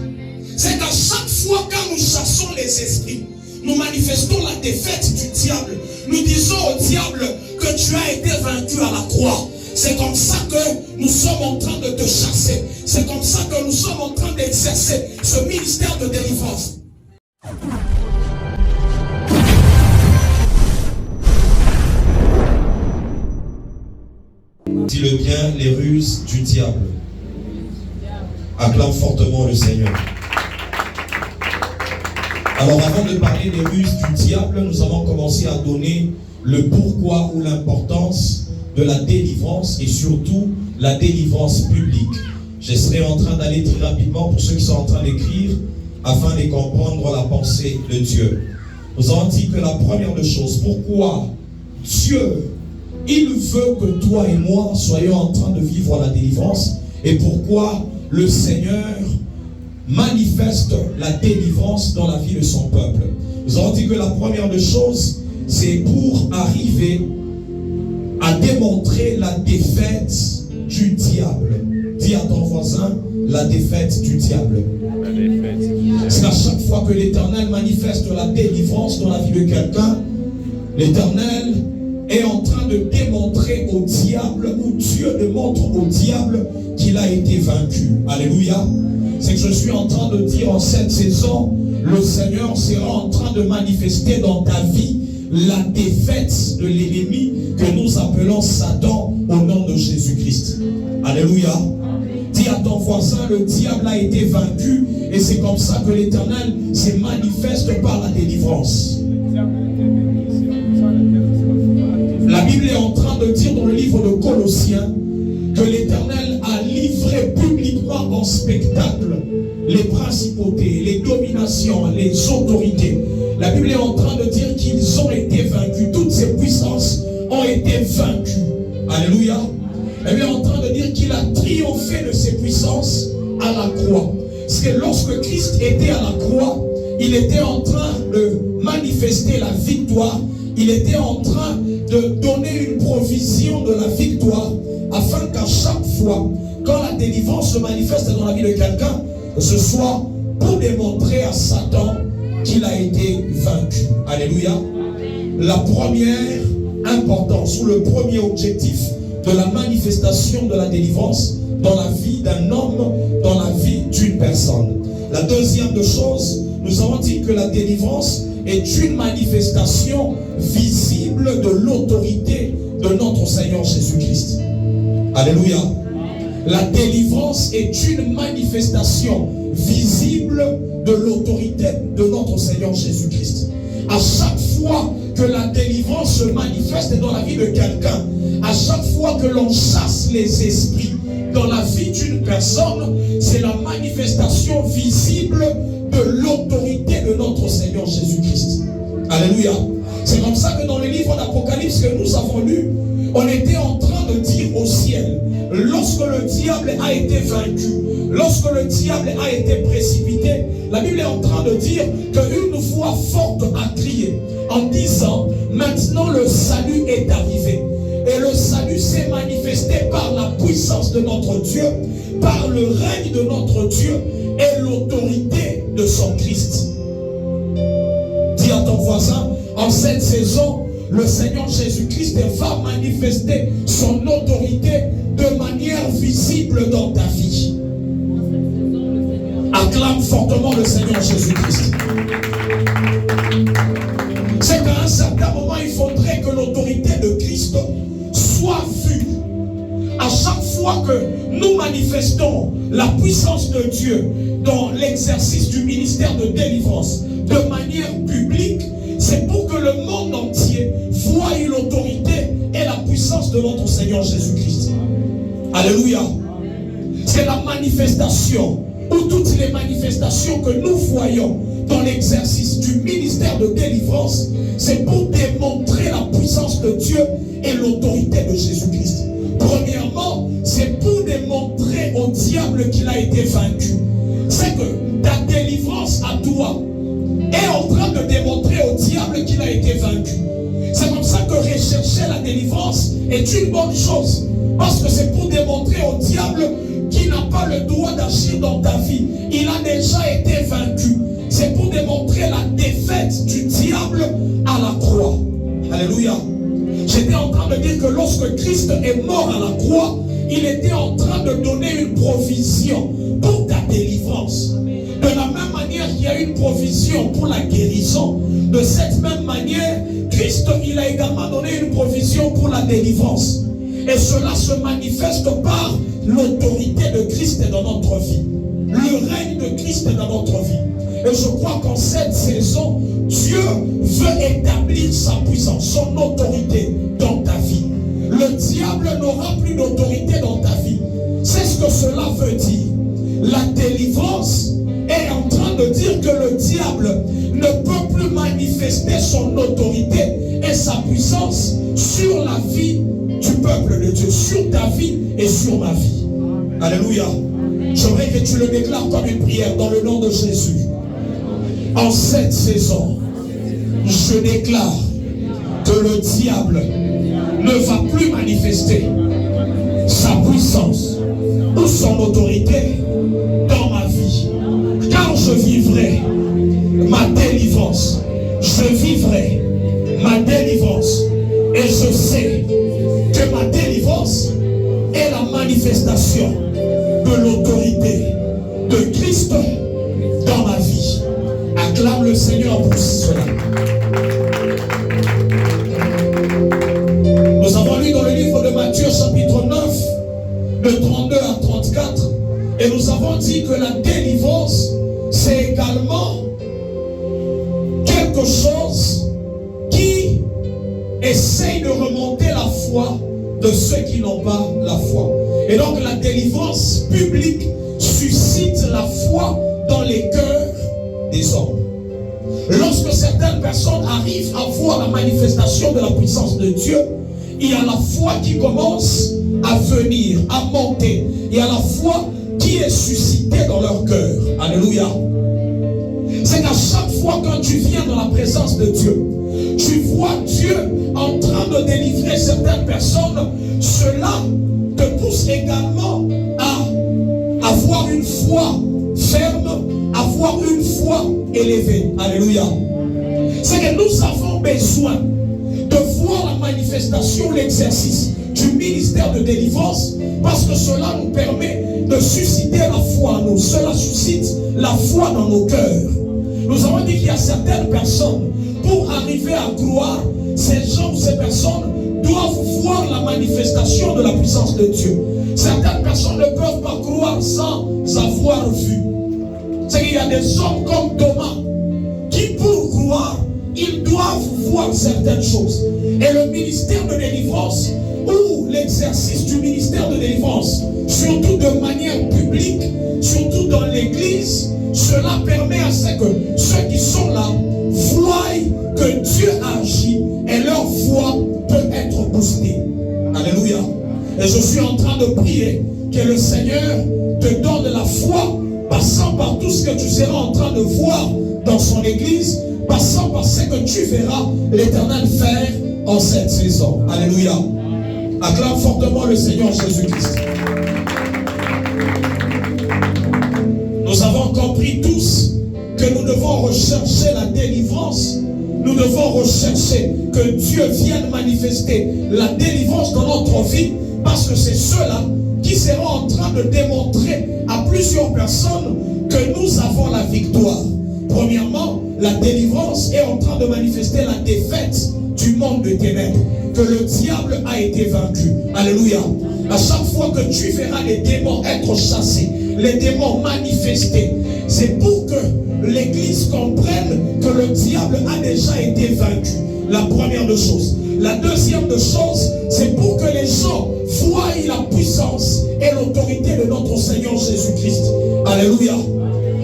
C'est qu'à chaque fois quand nous chassons les esprits, nous manifestons la défaite du diable. Nous disons au diable que tu as été vaincu à la croix. C'est comme ça que nous sommes en train de te chasser. C'est comme ça que nous sommes en train d'exercer ce ministère de délivrance. Dis-le bien, les ruses du diable. Acclame fortement le Seigneur. Alors avant de parler des ruses du diable, nous avons commencé à donner le pourquoi ou l'importance de la délivrance et surtout la délivrance publique. Je serai en train d'aller très rapidement pour ceux qui sont en train d'écrire afin de comprendre la pensée de Dieu. Nous avons dit que la première des choses, pourquoi Dieu, il veut que toi et moi soyons en train de vivre la délivrance et pourquoi le Seigneur manifeste la délivrance dans la vie de son peuple. Nous avons dit que la première des choses, c'est pour arriver à démontrer la défaite du diable. Dis à ton voisin, la défaite du diable. C'est à chaque fois que l'Éternel manifeste la délivrance dans la vie de quelqu'un, l'Éternel est en train de démontrer au diable, ou Dieu démontre au diable qu'il a été vaincu. Alléluia. C'est que je suis en train de dire en cette saison, le Seigneur sera en train de manifester dans ta vie la défaite de l'ennemi que nous appelons Satan au nom de Jésus-Christ. Alléluia. Dis à ton voisin, le diable a été vaincu et c'est comme ça que l'Éternel se manifeste par la délivrance. La Bible est en train de dire dans le livre de Colossiens que l'Éternel a livré publiquement en spectacle les principautés, les dominations, les autorités. La Bible est en train de dire qu'ils ont été vaincus. Toutes ces puissances ont été vaincues Alléluia. Elle est en train de dire qu'il a triomphé de ses puissances à la croix. Parce que lorsque Christ était à la croix, il était en train de manifester la victoire. Il était en train de donner une provision de la victoire, afin qu'à chaque fois, quand la délivrance se manifeste dans la vie de quelqu'un, que ce soit pour démontrer à Satan qu'il a été vaincu. Alléluia. La première importance, ou le premier objectif de la manifestation de la délivrance dans la vie d'un homme, dans la vie d'une personne. La deuxième de chose, nous avons dit que la délivrance est une manifestation visible de l'autorité de notre Seigneur Jésus-Christ. Alléluia. La délivrance est une manifestation visible de l'autorité de notre Seigneur Jésus-Christ. À chaque fois que la délivrance se manifeste dans la vie de quelqu'un, à chaque fois que l'on chasse les esprits dans la vie d'une personne, c'est la manifestation visible de l'autorité de notre Seigneur Jésus-Christ. Alléluia. C'est comme ça que dans le livre d'Apocalypse que nous avons lu, on était en train de dire au ciel, lorsque le diable a été vaincu, lorsque le diable a été précipité, la Bible est en train de dire qu'une voix forte a crié en disant, maintenant le salut est arrivé. Et le salut s'est manifesté par la puissance de notre Dieu, par le règne de notre Dieu et l'autorité de son Christ. Dis à ton voisin, en cette saison, le Seigneur Jésus-Christ va manifester son autorité de manière visible dans ta vie. Acclame fortement le Seigneur Jésus-Christ. C'est qu'à un certain moment, il faudrait que l'autorité de Christ soit vue. À chaque fois que nous manifestons la puissance de Dieu dans l'exercice du ministère de délivrance de manière publique, c'est pour que le monde entier voie l'autorité et la puissance de notre Seigneur Jésus-Christ. Alléluia. C'est la manifestation, ou toutes les manifestations que nous voyons dans l'exercice du ministère de délivrance, c'est pour démontrer la puissance de Dieu et l'autorité de Jésus-Christ. Premièrement, c'est pour démontrer au diable qu'il a été vaincu. C'est que ta délivrance à toi est en train de démontrer au diable qu'il a été vaincu. C'est comme ça que rechercher la délivrance est une bonne chose. Parce que c'est pour démontrer au diable qu'il n'a pas le droit d'agir dans ta vie. Il a déjà été vaincu. C'est pour démontrer la défaite du diable à la croix. Alléluia. J'étais en train de dire que lorsque Christ est mort à la croix, il était en train de donner une provision pour ta délivrance. De la même manière qu'il y a une provision pour la guérison, de cette même manière, Christ, il a également donné une provision pour la délivrance. Et cela se manifeste par l'autorité de Christ dans notre vie. Le règne de Christ dans notre vie. Et je crois qu'en cette saison, Dieu veut établir sa puissance, son autorité dans ta vie. Le diable n'aura plus d'autorité dans ta vie. C'est ce que cela veut dire. La délivrance est en train de dire que le diable ne peut plus manifester son autorité et sa puissance sur la vie du peuple de Dieu, sur ta vie et sur ma vie. Alléluia. J'aimerais que tu le déclares comme une prière dans le nom de Jésus. En cette saison, je déclare que le diable ne va plus manifester sa puissance ou son autorité dans ma vie. Car je vivrai ma délivrance. Je vivrai ma délivrance. Et je sais que ma délivrance est la manifestation de l'autorité de Christ dans ma vie. Acclame le Seigneur pour cela. Nous avons lu dans le livre de Matthieu chapitre 9, de 32 à 34, et nous avons dit que la délivrance, c'est également quelque chose qui essaye de remonter la foi de ceux qui n'ont pas la foi. Et donc la délivrance publique suscite la foi dans les cœurs des hommes. Lorsque certaines personnes arrivent à voir la manifestation de la puissance de Dieu, il y a la foi qui commence à venir, à monter. Il y a la foi qui est suscitée dans leur cœur. Alléluia. C'est qu'à chaque fois quand tu viens dans la présence de Dieu, tu vois Dieu en train de délivrer certaines personnes. Cela te pousse également à avoir une foi ferme, avoir une foi élevée. Alléluia. C'est que nous avons besoin de voir la manifestation, l'exercice du ministère de délivrance, parce que cela nous permet de susciter la foi en nous. Cela suscite la foi dans nos cœurs. Nous avons dit qu'il y a certaines personnes, pour arriver à croire, ces gens, ces personnes doivent voir la manifestation de la puissance de Dieu. Certaines personnes ne peuvent pas croire sans avoir vu. C'est qu'il y a des hommes comme Thomas qui, pour croire, ils doivent voir certaines choses. Et le ministère de délivrance, ou l'exercice du ministère de délivrance, surtout de manière publique, surtout dans l'église, cela permet à ce que ceux qui sont là voient que Dieu agit et leur foi peut être boostée. Alléluia. Et je suis en train de prier que le Seigneur te donne la foi, passant par tout ce que tu seras en train de voir dans son église, passant par ce que tu verras l'Éternel faire en cette saison. Alléluia. Acclame fortement le Seigneur Jésus-Christ. Nous avons compris tous que nous devons rechercher la délivrance. Nous devons rechercher que Dieu vienne manifester la délivrance dans notre vie, parce que c'est ceux-là qui seront en train de démontrer à plusieurs personnes que nous avons la victoire. Premièrement, la délivrance est en train de manifester la défaite du monde de ténèbres, que le diable a été vaincu. Alléluia. À chaque fois que tu verras les démons être chassés, les démons manifestés, c'est pour que l'église comprenne que le diable a déjà été vaincu. La première des choses. La deuxième des choses, c'est pour que les gens voient la puissance et l'autorité de notre Seigneur Jésus-Christ. Alléluia.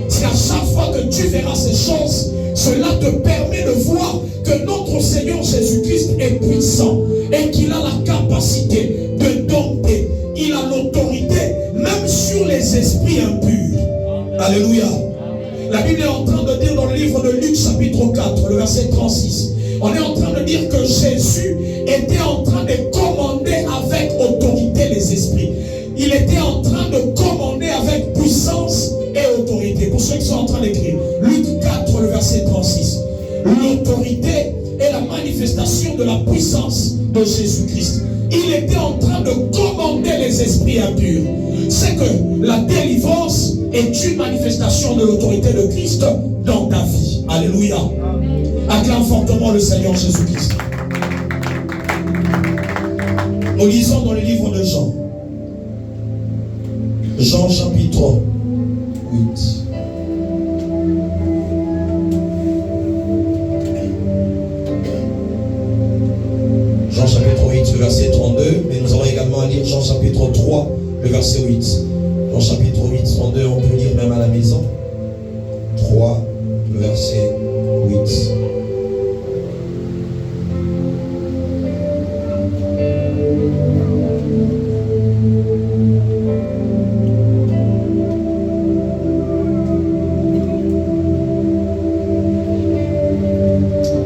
C'est à chaque fois que tu verras ces choses, cela te permet de voir que notre Seigneur Jésus-Christ est puissant et qu'il a la capacité de dompter. Il a l'autorité même sur les esprits impurs. Alléluia. La Bible est en train de dire dans le livre de Luc chapitre 4, le verset 36. On est en train de dire que Jésus était en train de commander avec autorité les esprits. Il était en train de commander avec puissance et autorité. Pour ceux qui sont en train d'écrire, Luc 4, le verset 36. L'autorité est la manifestation de la puissance de Jésus-Christ. Il était en train de commander les esprits impurs. C'est que la délivrance est une manifestation de l'autorité de Christ dans ta vie. Alléluia. Acclame fortement le Seigneur Jésus-Christ. Nous lisons dans le livre de Jean. Jean chapitre 8. Jean chapitre 8, le verset 32. Mais nous allons également lire Jean chapitre 3, le verset 8. Jean chapitre 8, 32, on peut lire même à la maison. 3, le verset 8.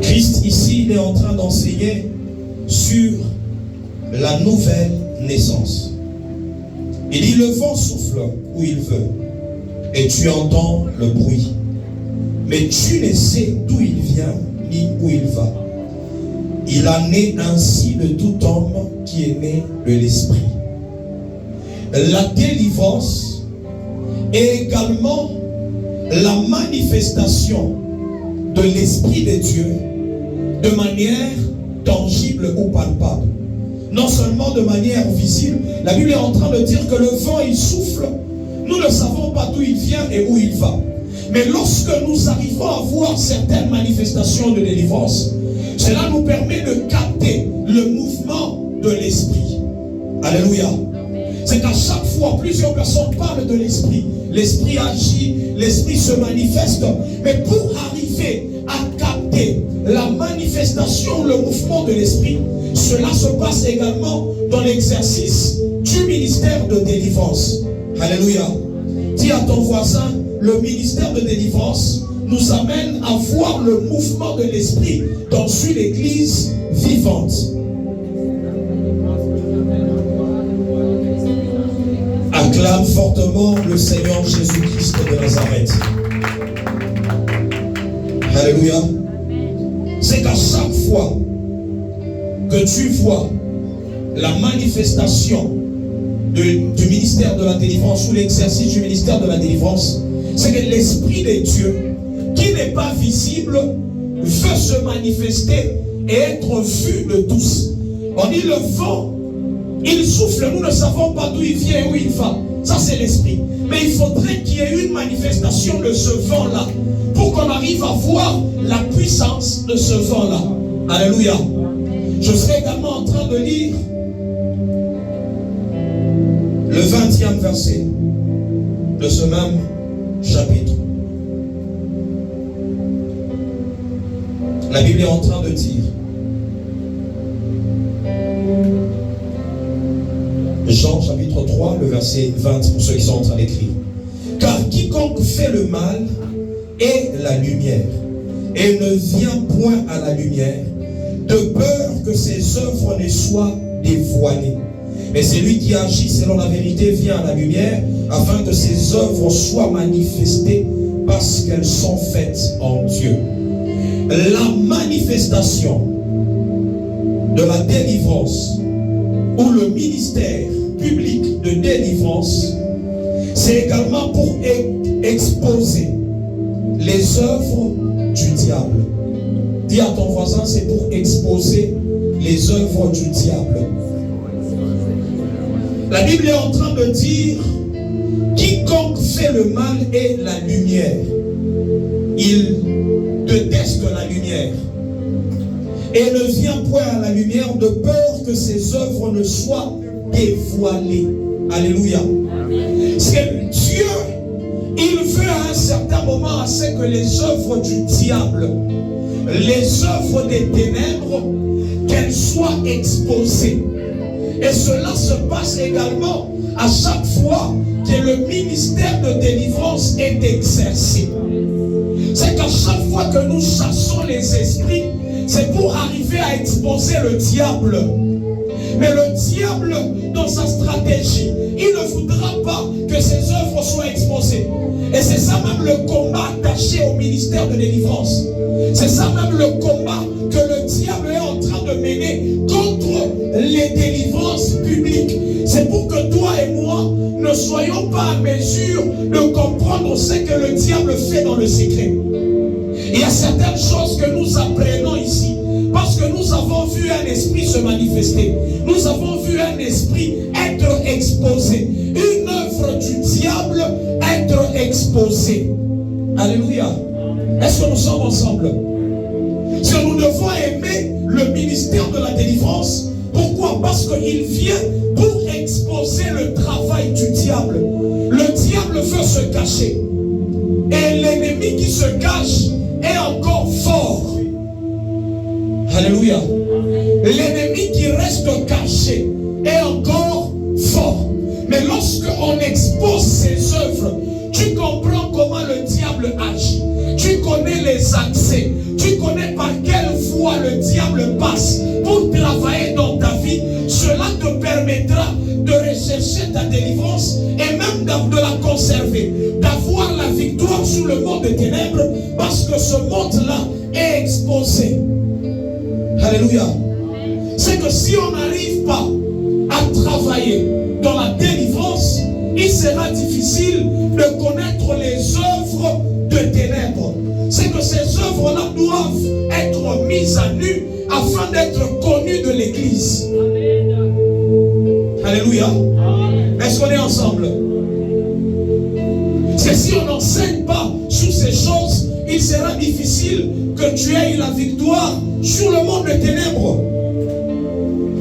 Christ ici, il est en train d'enseigner sur la nouvelle naissance. Il dit: le vent souffle où il veut et tu entends le bruit, mais tu ne sais d'où il vient ni où il va. Il a né ainsi de tout homme qui est né de l'esprit. La délivrance est également la manifestation de l'esprit de Dieu de manière tangible ou palpable. Non seulement de manière visible. La Bible est en train de dire que le vent il souffle. Nous ne savons pas d'où il vient et où il va. Mais lorsque nous arrivons à voir certaines manifestations de délivrance, cela nous permet de capter le mouvement de l'esprit. Alléluia. C'est qu'à chaque fois, plusieurs personnes parlent de l'esprit. L'esprit agit, l'esprit se manifeste. Mais pour arriver à capter la manifestation, le mouvement de l'esprit, cela se passe également dans l'exercice du ministère de délivrance. Alléluia. Dis à ton voisin, le ministère de délivrance nous amène à voir le mouvement de l'esprit dans une église vivante. Acclame fortement le Seigneur Jésus-Christ de Nazareth. Alléluia. C'est qu'à chaque fois que tu vois la manifestation du ministère de la délivrance ou l'exercice du ministère de la délivrance, c'est que l'Esprit de Dieu, qui n'est pas visible, veut se manifester et être vu de tous. On dit le vent, il souffle, nous ne savons pas d'où il vient et où il va. Ça c'est l'Esprit. Mais il faudrait qu'il y ait une manifestation de ce vent-là pour qu'on arrive à voir la puissance de ce vent-là. Alléluia. Je serai également en train de lire le 20e verset de ce même chapitre. La Bible est en train de dire, Jean chapitre 3, le verset 20, pour ceux qui sont en train d'écrire. Car quiconque fait le mal est la lumière, et ne vient point à la lumière, de peur que ses œuvres ne soient dévoilées. Mais celui qui agit selon la vérité vient à la lumière, afin que ses œuvres soient manifestées, parce qu'elles sont faites en Dieu. La manifestation de la délivrance, ou le ministère public de délivrance, c'est également pour exposer les œuvres du diable. Dis à ton voisin, c'est pour exposer les œuvres du diable. La Bible est en train de dire, quiconque fait le mal est la lumière. Il déteste la lumière et ne vient point à la lumière de peur que ses œuvres ne soient dévoilées. Alléluia. C'est Dieu, il veut à un certain moment à ce que les œuvres du diable, les œuvres des ténèbres, qu'elles soient exposées. Et cela se passe également à chaque fois que le ministère de délivrance est exercé. C'est qu'à chaque fois que nous chassons les esprits, c'est pour arriver à exposer le diable. Mais le diable, dans sa stratégie, il ne voudra pas que ses œuvres soient exposées. Et c'est ça même le combat attaché au ministère de délivrance. C'est ça même le combat que le diable est en train de mener contre les délivrances publiques. C'est pour que toi et moi ne soyons pas à mesure de comprendre ce que le diable fait dans le secret. Il y a certaines choses que nous apprenons ici parce que nous avons vu un esprit se manifester. Nous avons vu un esprit être exposé. Une œuvre du diable être exposée. Alléluia. Est-ce que nous sommes ensemble? Si nous devons aimer le ministère de la délivrance, pourquoi? Parce qu'il vient pour exposer le travail du diable. Le diable veut se cacher. Et l'ennemi qui se cache est encore fort. Alléluia. L'ennemi qui reste caché est encore fort. Mais lorsque on expose ses œuvres, tu comprends comment le diable agit. Tu connais les accès. Tu connais par quelle voie le diable passe pour travailler dans ta vie. Cela te permettra de rechercher ta délivrance et même de la conserver. D'avoir la victoire sur le monde des ténèbres parce que ce monde-là est exposé. Alléluia. C'est que si on n'arrive pas à travailler dans la délivrance, il sera difficile de connaître les œuvres de ténèbres. C'est que ces œuvres-là doivent être mises à nu afin d'être connues de l'Église. Alléluia. Est-ce qu'on est ensemble? C'est si on n'enseigne pas sur ces choses, il sera difficile que tu aies la victoire sur le monde des ténèbres.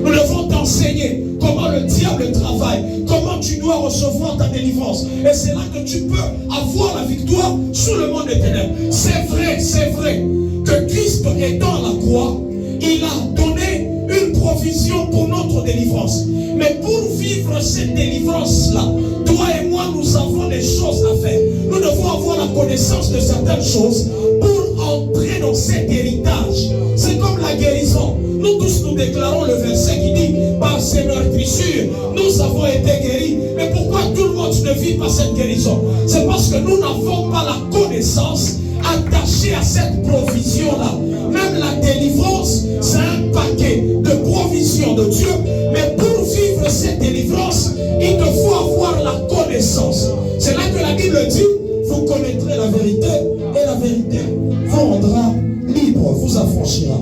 Nous devons t'enseigner comment le diable travaille, comment tu dois recevoir ta délivrance. Et c'est là que tu peux avoir la victoire sur le monde des ténèbres. C'est vrai que Christ étant à la croix, il a donné une provision pour notre délivrance. Mais pour vivre cette délivrance-là, toi et moi, nous avons des choses à faire. Nous devons avoir la connaissance de certaines choses pour entrer dans cet héritage. C'est comme la guérison. Nous tous nous déclarons le verset qui dit par ses meurtrissures, nous avons été guéris. Mais pourquoi tout le monde ne vit pas cette guérison? C'est parce que nous n'avons pas la connaissance attachée à cette provision-là. Même la délivrance, c'est un paquet de provisions de Dieu. Mais pour vivre cette délivrance, il te faut avoir la connaissance. C'est là que la Bible dit, vous connaîtrez la vérité et la vérité vous rendra libre, vous affranchira.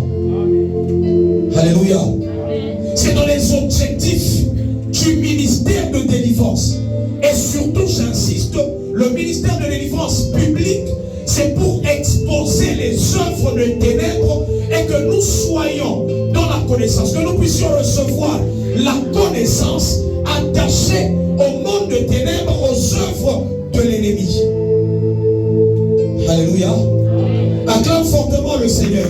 Alléluia. C'est dans les objectifs du ministère de délivrance. Et surtout, j'insiste, le ministère de délivrance publique, c'est pour exposer les œuvres de ténèbres et que nous soyons dans la connaissance, que nous puissions recevoir la connaissance attachée au monde de ténèbres, aux œuvres de l'ennemi. Alléluia. Acclame fortement le Seigneur.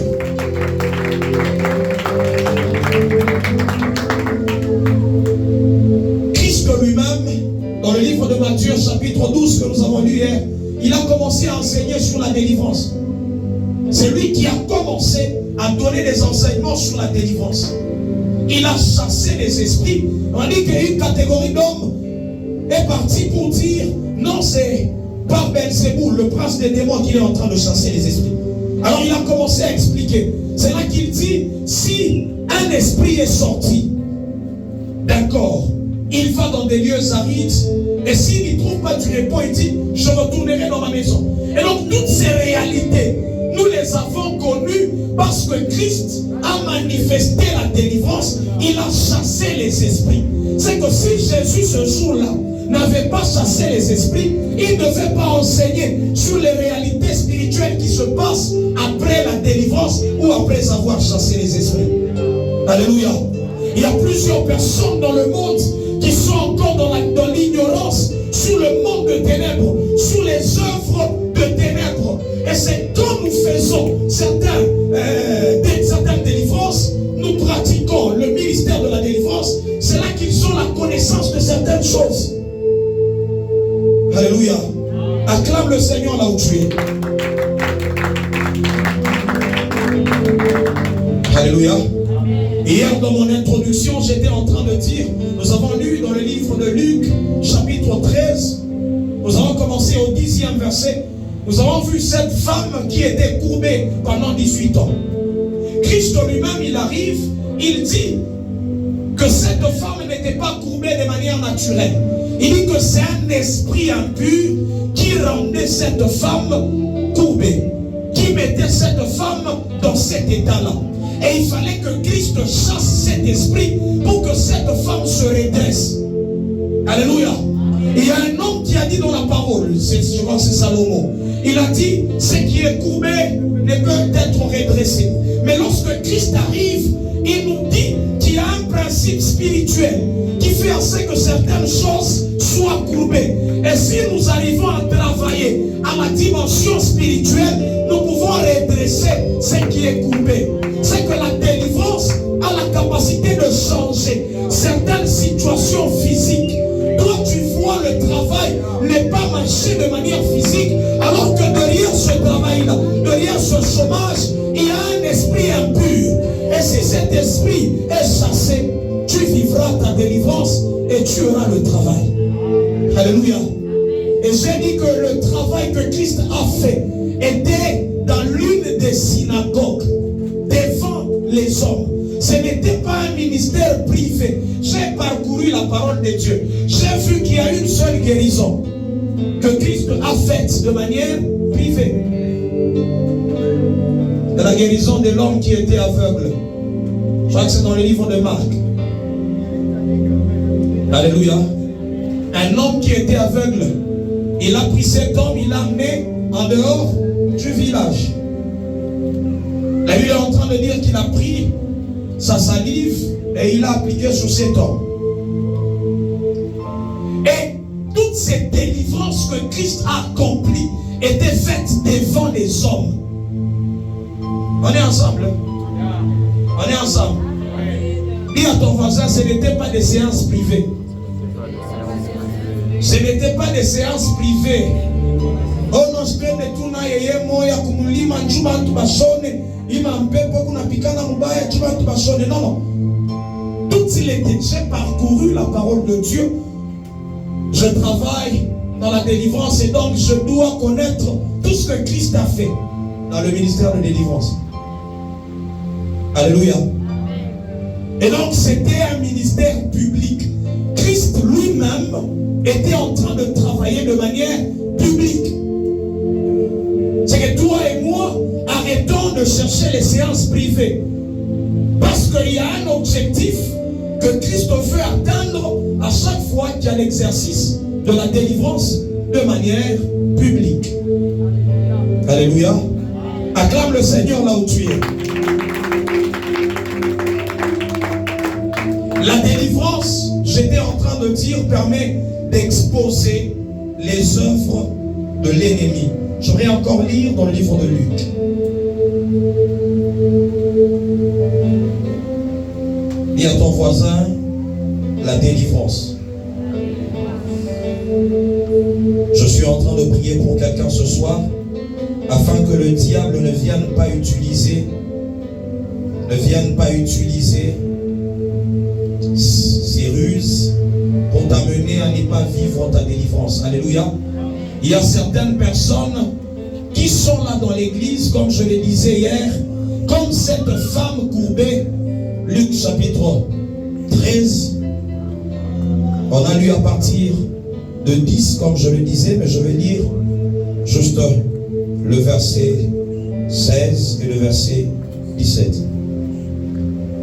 Christ lui-même, dans le livre de Matthieu, chapitre 12, que nous avons lu hier, il a commencé à enseigner sur la délivrance. C'est lui qui a commencé à donner des enseignements sur la délivrance. Il a chassé les esprits. On dit qu'une catégorie d'hommes est partie pour dire non, c'est par Belzéboul, le prince des démons, qu'il est en train de chasser les esprits. Alors il a commencé à expliquer. C'est là qu'il dit, si un esprit est sorti d'un corps, il va dans des lieux arides, et s'il n'y trouve pas du repos, il dit, je retournerai dans ma maison. Et donc toutes ces réalités, nous les avons connues parce que Christ a manifesté la délivrance, il a chassé les esprits. C'est que si Jésus ce jour-là n'avait pas chassé les esprits, il ne devait pas enseigner sur les réalités spirituelles qui se passent après la délivrance ou après avoir chassé les esprits. Alléluia. Il y a plusieurs personnes dans le monde qui sont encore dans l'ignorance sur le monde de ténèbres, sur les œuvres de ténèbres. Et c'est quand nous faisons certaines délivrances, nous pratiquons le ministère de la délivrance, c'est là qu'ils ont la connaissance de certaines choses. Alléluia. Acclame le Seigneur là où tu es. Alléluia. Hier dans mon introduction, j'étais en train de dire, nous avons lu dans le livre de Luc, chapitre 13, nous avons commencé au 10e verset, nous avons vu cette femme qui était courbée pendant 18 ans. Christ lui-même, il arrive, il dit que cette femme n'était pas courbée de manière naturelle. Il dit que c'est un esprit impur qui rendait cette femme courbée, qui mettait cette femme dans cet état-là. Et il fallait que Christ chasse cet esprit pour que cette femme se redresse. Alléluia. Il y a un homme qui a dit dans la parole, je crois que c'est Salomon, il a dit, ce qui est courbé ne peut être redressé. Mais lorsque Christ arrive, il nous dit qu'il y a un principe spirituel qui fait en sorte que certaines choses soient courbées. Et si nous arrivons à travailler à la dimension spirituelle, nous pouvons redresser ce qui est courbé. C'est que la délivrance a la capacité de changer certaines situations physiques. Toi, tu vois, le travail n'est pas marché de manière physique, alors que derrière ce travail-là, derrière ce chômage, il y a un esprit impur. Et si cet esprit est chassé, tu vivras ta délivrance et tu auras le travail. Alléluia. Et j'ai dit que le travail que Christ a fait était dans l'une des synagogues, devant les hommes. Ce n'était pas un ministère privé. J'ai parcouru la parole de Dieu. J'ai vu qu'il y a une seule guérison que Christ a faite de manière privée. C'est la guérison de l'homme qui était aveugle. Je crois que c'est dans le livre de Marc. Alléluia. Un homme qui était aveugle, il a pris cet homme, il l'a amené en dehors du village. La Bible est en train de dire qu'il a pris sa salive et il l'a appliqué sur cet homme. Et ces délivrances que Christ a accomplies étaient faites devant les hommes. On est ensemble. On est ensemble. Dis à ton voisin, ce n'était pas des séances privées. Ce n'était pas des séances privées. Oh non, je connais tout na yeye moya kumulima njuba tubashone ima mpepo kuna pikana mubaya njuba tubashone. Non, non. Tout il était, j'ai parcouru la parole de Dieu. Je travaille dans la délivrance et donc je dois connaître tout ce que Christ a fait dans le ministère de délivrance. Alléluia. Et donc c'était un ministère public. Christ lui-même était en train de travailler de manière publique. C'est que toi et moi, arrêtons de chercher les séances privées. Parce qu'il y a un objectif que Christ veut atteindre à chaque fois qu'il y a l'exercice de la délivrance de manière publique. Alléluia. Acclame le Seigneur là où tu es. La délivrance, j'étais en train de dire, permet d'exposer les œuvres de l'ennemi. J'aimerais encore lire dans le livre de Luc. Dis à ton voisin, la délivrance. Je suis en train de prier pour quelqu'un ce soir, afin que le diable ne vienne pas utiliser ses ruses pour t'amener à ne pas vivre ta délivrance. Alléluia. Il y a certaines personnes qui sont là dans l'église, comme je le disais hier, comme cette femme courbée. Luc chapitre 13. On a lu à partir de 10, comme je le disais, mais je vais lire juste le verset 16 et le verset 17.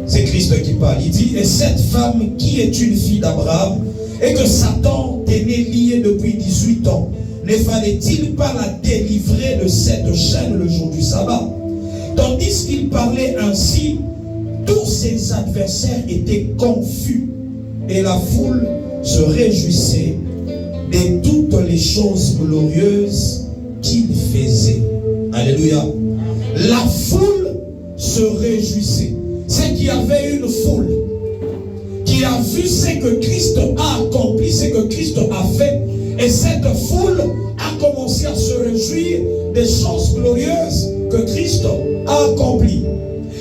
C'est Christ qui parle. Il dit, et cette femme qui est une fille d'Abraham et que Satan tenait liée depuis 18 ans, ne fallait-il pas la délivrer de cette chaîne le jour du sabbat? Tandis qu'il parlait ainsi, tous ses adversaires étaient confus et la foule se réjouissait de toutes les choses glorieuses qu'il faisait. Alléluia. La foule se réjouissait. C'est qu'il y avait une foule qui a vu ce que Christ a accompli, ce que Christ a fait. Et cette foule a commencé à se réjouir des choses glorieuses que Christ a accomplies.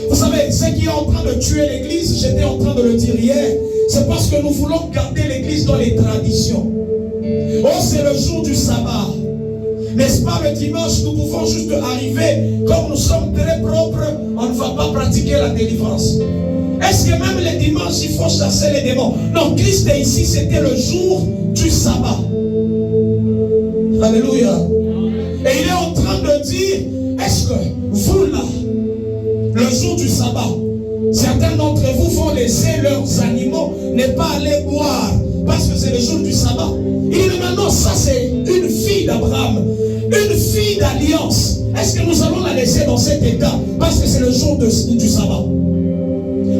Vous savez, ce qui est en train de tuer l'église, j'étais en train de le dire hier, c'est parce que nous voulons garder l'église dans les traditions. Oh, c'est le jour du sabbat. N'est-ce pas, le dimanche, nous pouvons juste arriver, comme nous sommes très propres, on ne va pas pratiquer la délivrance. Est-ce que même les dimanches, il faut chasser les démons? Non, Christ est ici, c'était le jour du sabbat. Alléluia. Et il est en train de dire, est-ce que vous là, le jour du sabbat, certains d'entre vous vont laisser leurs animaux ne pas aller boire parce que c'est le jour du sabbat? Il dit maintenant, ça c'est une fille d'Abraham, une fille d'alliance. Est-ce que nous allons la laisser dans cet état parce que c'est le jour du sabbat?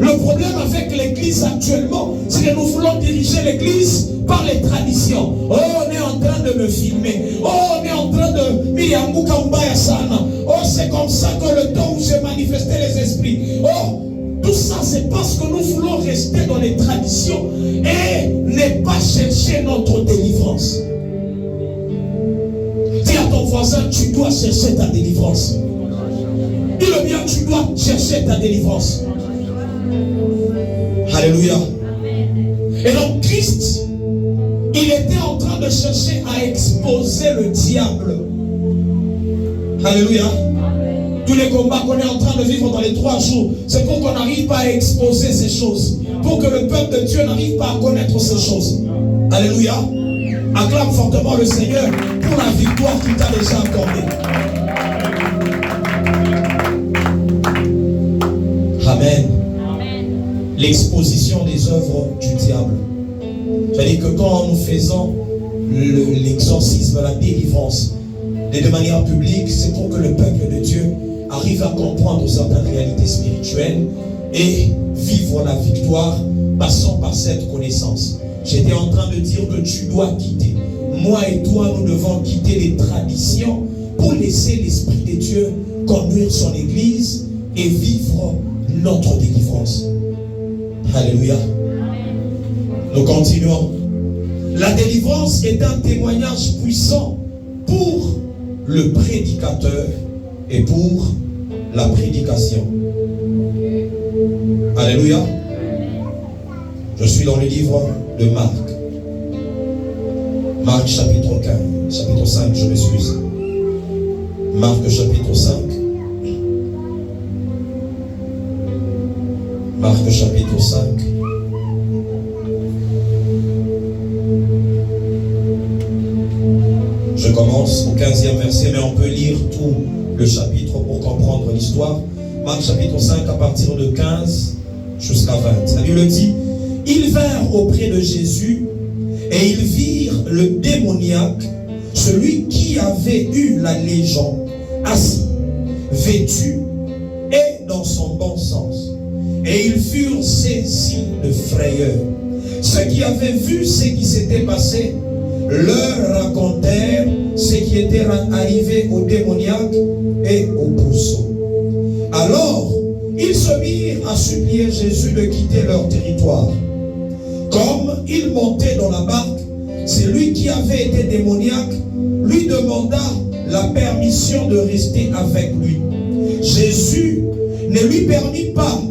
Le problème avec l'église actuellement, c'est que nous voulons diriger l'église par les traditions. Oh, on est en train de me filmer. Oh, on est en train de Miriamuka Mbaya Sana. Oh, c'est comme ça que le temps où j'ai manifesté les esprits. Oh, tout ça c'est parce que nous voulons rester dans les traditions et ne pas chercher notre délivrance. Dis à ton voisin, tu dois chercher ta délivrance. Dis-le bien, tu dois chercher ta délivrance. Alléluia. Et donc Christ, il était en train de chercher à exposer le diable. Alléluia. Tous les combats qu'on est en train de vivre dans les 3 jours, c'est pour qu'on n'arrive pas à exposer ces choses. Pour que le peuple de Dieu n'arrive pas à connaître ces choses. Alléluia. Acclame fortement le Seigneur pour la victoire qu'il t'a déjà accordée. Amen. L'exposition des œuvres du diable. C'est-à-dire que quand nous faisons l'exorcisme, la délivrance, de manière publique, c'est pour que le peuple de Dieu arrive à comprendre certaines réalités spirituelles et vivre la victoire passant par cette connaissance. J'étais en train de dire que tu dois quitter moi et toi, nous devons quitter les traditions pour laisser l'Esprit de Dieu conduire son Église et vivre notre délivrance. Alléluia. Nous continuons. La délivrance est un témoignage puissant pour le prédicateur et pour la prédication. Alléluia. Je suis dans le livre de Marc. Marc chapitre 5, je m'excuse. Marc chapitre 5. Marc chapitre 5. Je commence au 15e verset, mais on peut lire tout le chapitre pour comprendre l'histoire. Marc chapitre 5 à partir de 15 jusqu'à 20. La Bible dit, ils vinrent auprès de Jésus et ils virent le démoniaque, celui qui avait eu la légion, assis, vêtu et dans son bon sens. Et ils furent saisis de frayeur. Ceux qui avaient vu ce qui s'était passé leur racontèrent ce qui était arrivé au démoniaque et au pourceau. Alors, ils se mirent à supplier Jésus de quitter leur territoire. Comme il montait dans la barque, celui qui avait été démoniaque lui demanda la permission de rester avec lui. Jésus ne lui permit pas,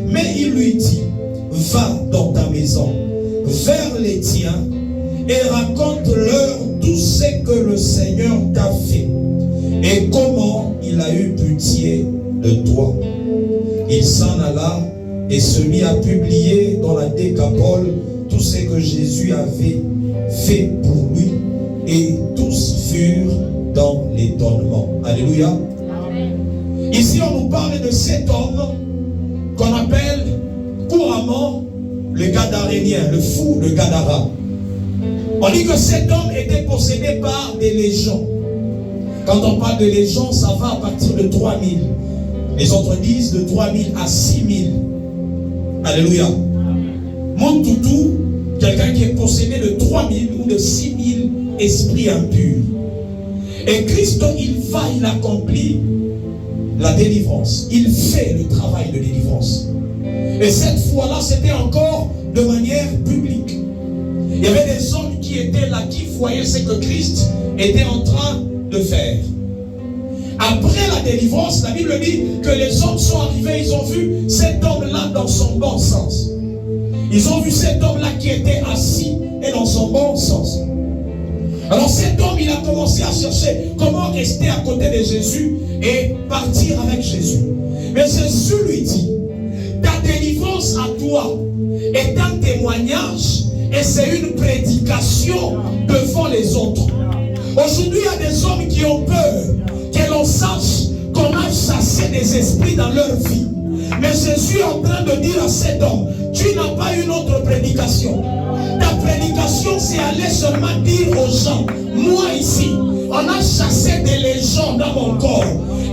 mais il lui dit, va dans ta maison, vers les tiens, et raconte-leur tout ce que le Seigneur t'a fait, et comment il a eu pitié de toi. Il s'en alla et se mit à publier dans la Décapole tout ce que Jésus avait fait pour lui, et tous furent dans l'étonnement. Alléluia. Amen. Ici on nous parle de cet homme qu'on appelle couramment le Gadarénien, le fou de Gadara. On dit que cet homme était possédé par des légions. Quand on parle de légions, ça va à partir de 3000. Les autres disent de 3000 à 6000. Alléluia. Mon toutou, quelqu'un qui est possédé de 3000 ou de 6000 esprits impurs. Et Christ, il accomplit la délivrance. Il fait le travail de délivrance. Et cette fois-là, c'était encore de manière publique. Il y avait des hommes qui étaient là, qui voyaient ce que Christ était en train de faire. Après la délivrance, la Bible dit que les hommes sont arrivés, ils ont vu cet homme-là dans son bon sens. Ils ont vu cet homme-là qui était assis et dans son bon sens. Alors cet homme, il a commencé à chercher comment rester à côté de Jésus et partir avec Jésus. Mais Jésus lui dit, ta délivrance à toi est un témoignage et c'est une prédication devant les autres. Aujourd'hui, il y a des hommes qui ont peur que l'on sache qu'on a chassé des esprits dans leur vie. Mais Jésus est en train de dire à cet homme, tu n'as pas une autre prédication. Ta prédication, c'est aller seulement dire aux gens, moi ici, on a chassé des légions dans mon corps.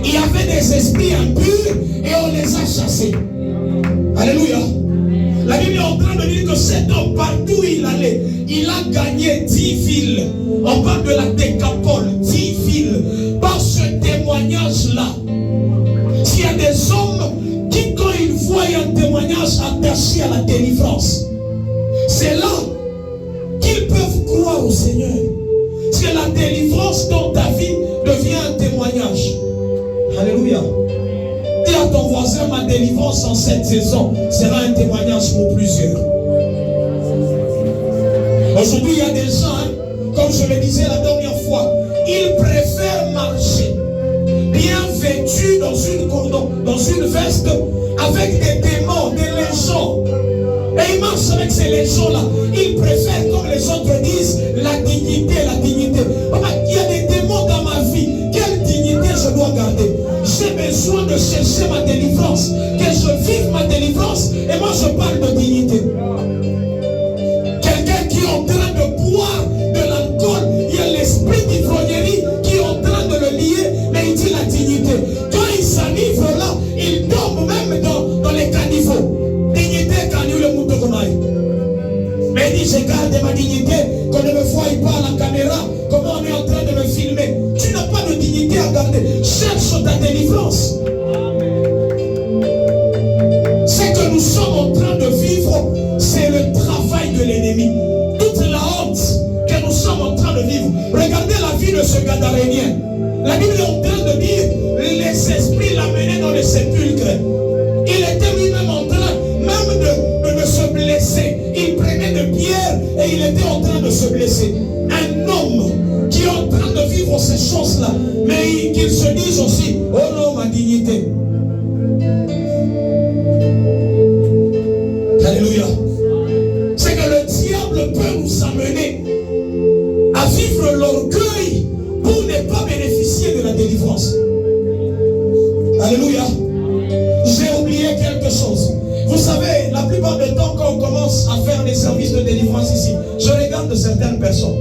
Il y avait des esprits impurs et on les a chassés. Alléluia. La Bible est en train de dire que cet homme, partout où il allait, il a gagné 10 villes. On parle de la Décapole, 10 villes. Par ce témoignage-là, s'il y a des hommes qui, quand ils voient un témoignage attaché à la délivrance, c'est là qu'ils peuvent croire au Seigneur. Parce que la délivrance dans ta vie devient un témoignage. Alléluia. Dis à ton voisin, ma délivrance en cette saison sera un témoignage pour plusieurs. Aujourd'hui, il y a des gens, comme je le disais la dernière fois, ils préfèrent marcher bien vêtus dans une veste avec des démons, des légions. Et ils marchent avec ces légions-là. Ils préfèrent, comme les autres disent, la dignité, la dignité. Il y a des démons dans ma vie. Quelle dignité je dois garder? J'ai besoin de chercher ma délivrance. Que je vive ma délivrance. Et moi je parle de dignité. Quelqu'un qui est en train de boire de l'alcool, il y a l'esprit d'ivrognerie qui est en train de le lier, mais il dit la dignité. Quand il s'enivre là, il tombe même dans les caniveaux. Dignité quand le mouton qu'on aille. Mais il dit, je garde ma dignité, qu'on ne me voie pas à la caméra, délivrance. Ce que nous sommes en train de vivre, c'est le travail de l'ennemi. Toute la honte que nous sommes en train de vivre. Regardez la vie de ce Gadarénien. La Bible est en train de dire, les esprits l'amenaient dans les sépulcres. Il était lui-même en train même de se blesser. Il prenait de pierres et il était en train de se blesser. Un homme qui est en train de vivre ces choses-là, mais qu'il se dise aussi, oh non, ma dignité. Alléluia. C'est que le diable peut nous amener à vivre l'orgueil pour ne pas bénéficier de la délivrance. Alléluia. J'ai oublié quelque chose. Vous savez, la plupart du temps, quand on commence à faire des services de délivrance ici, je regarde de certaines personnes.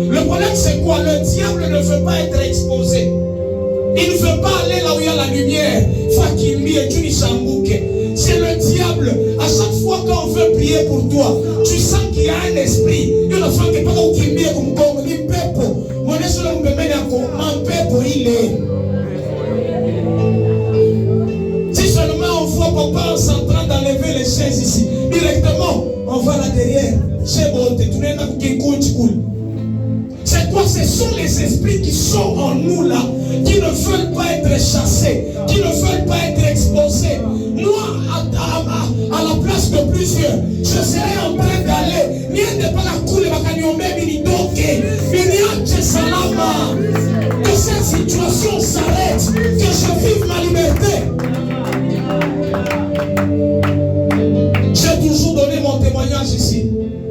Le problème, c'est quoi? Le diable ne veut pas être exposé. Il ne veut pas aller là où il y a la lumière. C'est le diable. À chaque fois qu'on veut prier pour toi, tu sens qu'il y a un esprit. Si seulement on voit papa en train d'enlever les chaises ici, directement, on va là derrière. C'est quoi? Ce sont les esprits qui sont en nous là, qui ne veulent pas être chassés, qui ne veulent pas être exposés. Moi, à la place de plusieurs, je serai en train d'aller. Que cette situation s'arrête, que je vive ma liberté. J'ai toujours donné mon témoignage ici.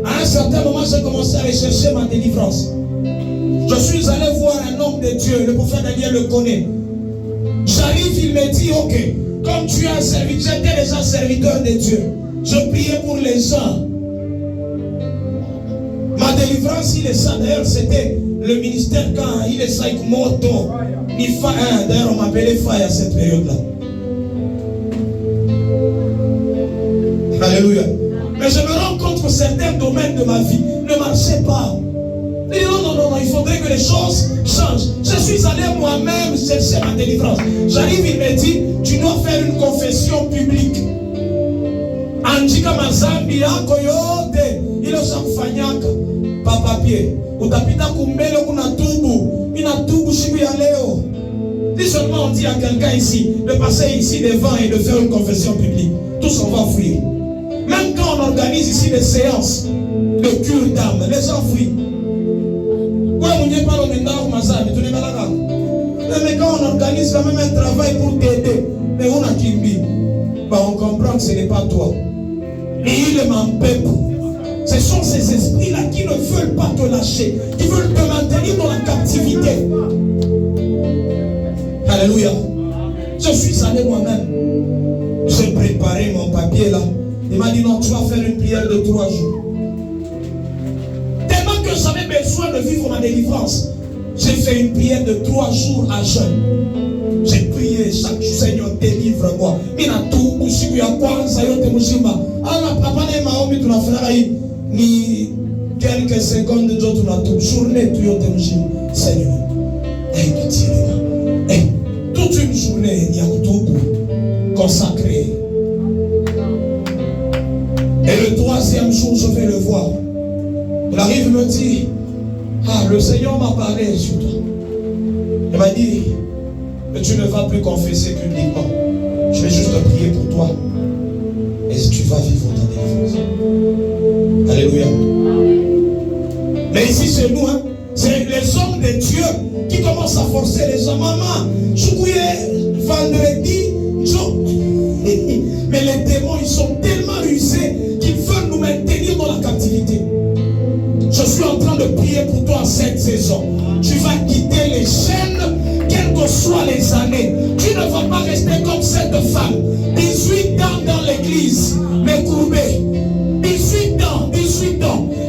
À un certain moment, j'ai commencé à rechercher ma délivrance. Je suis allé voir un homme de Dieu, le prophète Daniel le connaît. J'arrive, il me dit, ok, comme tu es un serviteur, j'étais déjà serviteur de Dieu. Je priais pour les gens. Ma délivrance, il est ça. D'ailleurs, c'était le ministère quand il est ça, Moto. D'ailleurs, on m'appelait Faye à cette période-là. Alléluia. Mais je me rends compte que certains domaines de ma vie ne marchaient pas. Il dit non, il faudrait que les choses changent. Je suis allé moi-même chercher ma délivrance. J'arrive, il me dit, tu dois faire une confession publique. Andika Mazambi, Koyote, il est Fanyaka, papa pied. Utapita kumbele kuna tubu, mina tubu shibu ya leo. Si seulement on dit à quelqu'un ici de passer ici devant et de faire une confession publique, tous on va fuir. Même quand on organise ici des séances de cure d'âme, les gens fuient. Mais quand on organise quand même un travail pour t'aider, mais on a kimbi, on comprend que ce n'est pas toi. Et il est mon peuple. Ce sont ces esprits-là qui ne veulent pas te lâcher, qui veulent te maintenir dans la captivité. Alléluia. Je suis allé moi-même. J'ai préparé mon papier là. Il m'a dit non, tu vas faire une prière de 3 jours. Tellement que j'avais besoin de vivre ma délivrance, j'ai fait une prière de 3 jours à jeûne. J'ai prié chaque jour, Seigneur, délivre-moi. Mina tout, usiku ya kwanza yote mzima. Ala papa ne maombi tunafanya ni quelques secondes de toute journée tu yote mzima. Seigneur, aide-moi. Toute une journée ni akutubu consacrée. Et le 3e jour, je vais le voir. Il arrive, il me dit, le Seigneur m'a parlé sur toi. Il m'a dit, mais tu ne vas plus confesser publiquement. Je vais juste prier pour toi. Et tu vas vivre ta délivrance. Alléluia. Mais ici, c'est nous, hein. C'est les hommes de Dieu qui commencent à forcer les gens. Maman, je couillais vendredi. Mais les démons, ils sont tellement rusés qu'ils veulent nous maintenir dans la captivité. Je suis en train de prier pour toi cette saison. Tu vas quitter les chaînes, quelles que soient les années. Tu ne vas pas rester comme cette femme. 18 ans dans l'église, mais courbée. 18 ans.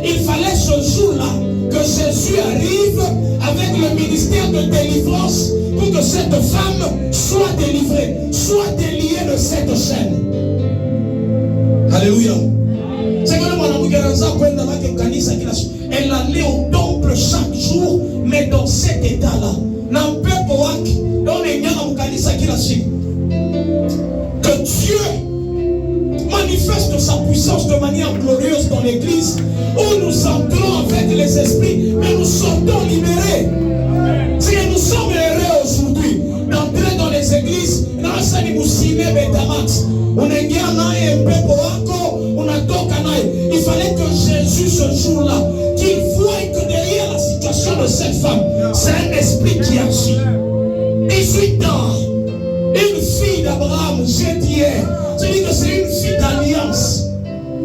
Il fallait ce jour-là que Jésus arrive avec le ministère de délivrance pour que cette femme soit délivrée, soit déliée de cette chaîne. Alléluia. C'est que elle allait au temple chaque jour, mais dans cet état-là. église où nous entrons avec les esprits, mais nous sortons libérés. Si nous sommes heureux aujourd'hui d'entrer dans les églises, il fallait que Jésus ce jour-là, qu'il voie que derrière la situation de cette femme, c'est un esprit qui agit. 18 ans, une fille d'Abraham, j'ai dit hier, je dis que c'est une fille d'alliance.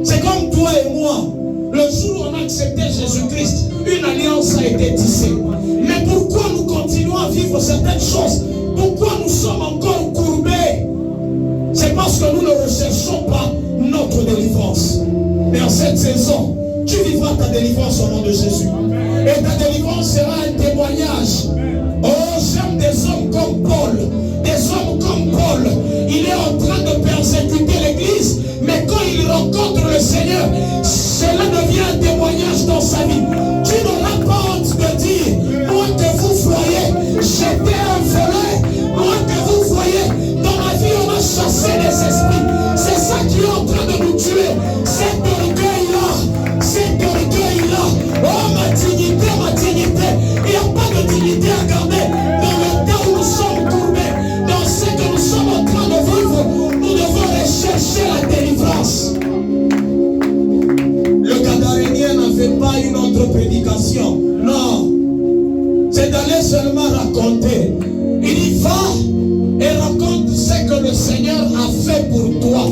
C'est comme toi et moi. Le jour où on a accepté Jésus-Christ, une alliance a été tissée. Mais pourquoi nous continuons à vivre certaines choses? Pourquoi nous sommes encore courbés? C'est parce que nous ne recherchons pas notre délivrance. Mais en cette saison, tu vivras ta délivrance au nom de Jésus. Et ta délivrance sera un témoignage. Oh, j'aime des hommes comme Paul. Des hommes comme Paul. Il est en train de persécuter l'église, mais quand il rencontre le Seigneur, cela devient un témoignage dans sa vie. Tu n'auras pas honte de dire, moi que vous voyez, j'étais un voleur. Moi que vous voyez, dans ma vie on a chassé les esprits. C'est ça qui est en train de nous tuer. Cet orgueil-là, cet orgueil-là. Oh ma dignité, ma dignité. Il n'y a pas de dignité à garder. Dans le temps où nous sommes courbés, dans ce que nous sommes en train de vivre, nous devons rechercher la délivrance. Le Gadarénien n'avait pas une autre prédication. Non. C'est d'aller seulement raconter. Il y va et raconte ce que le Seigneur a fait pour toi.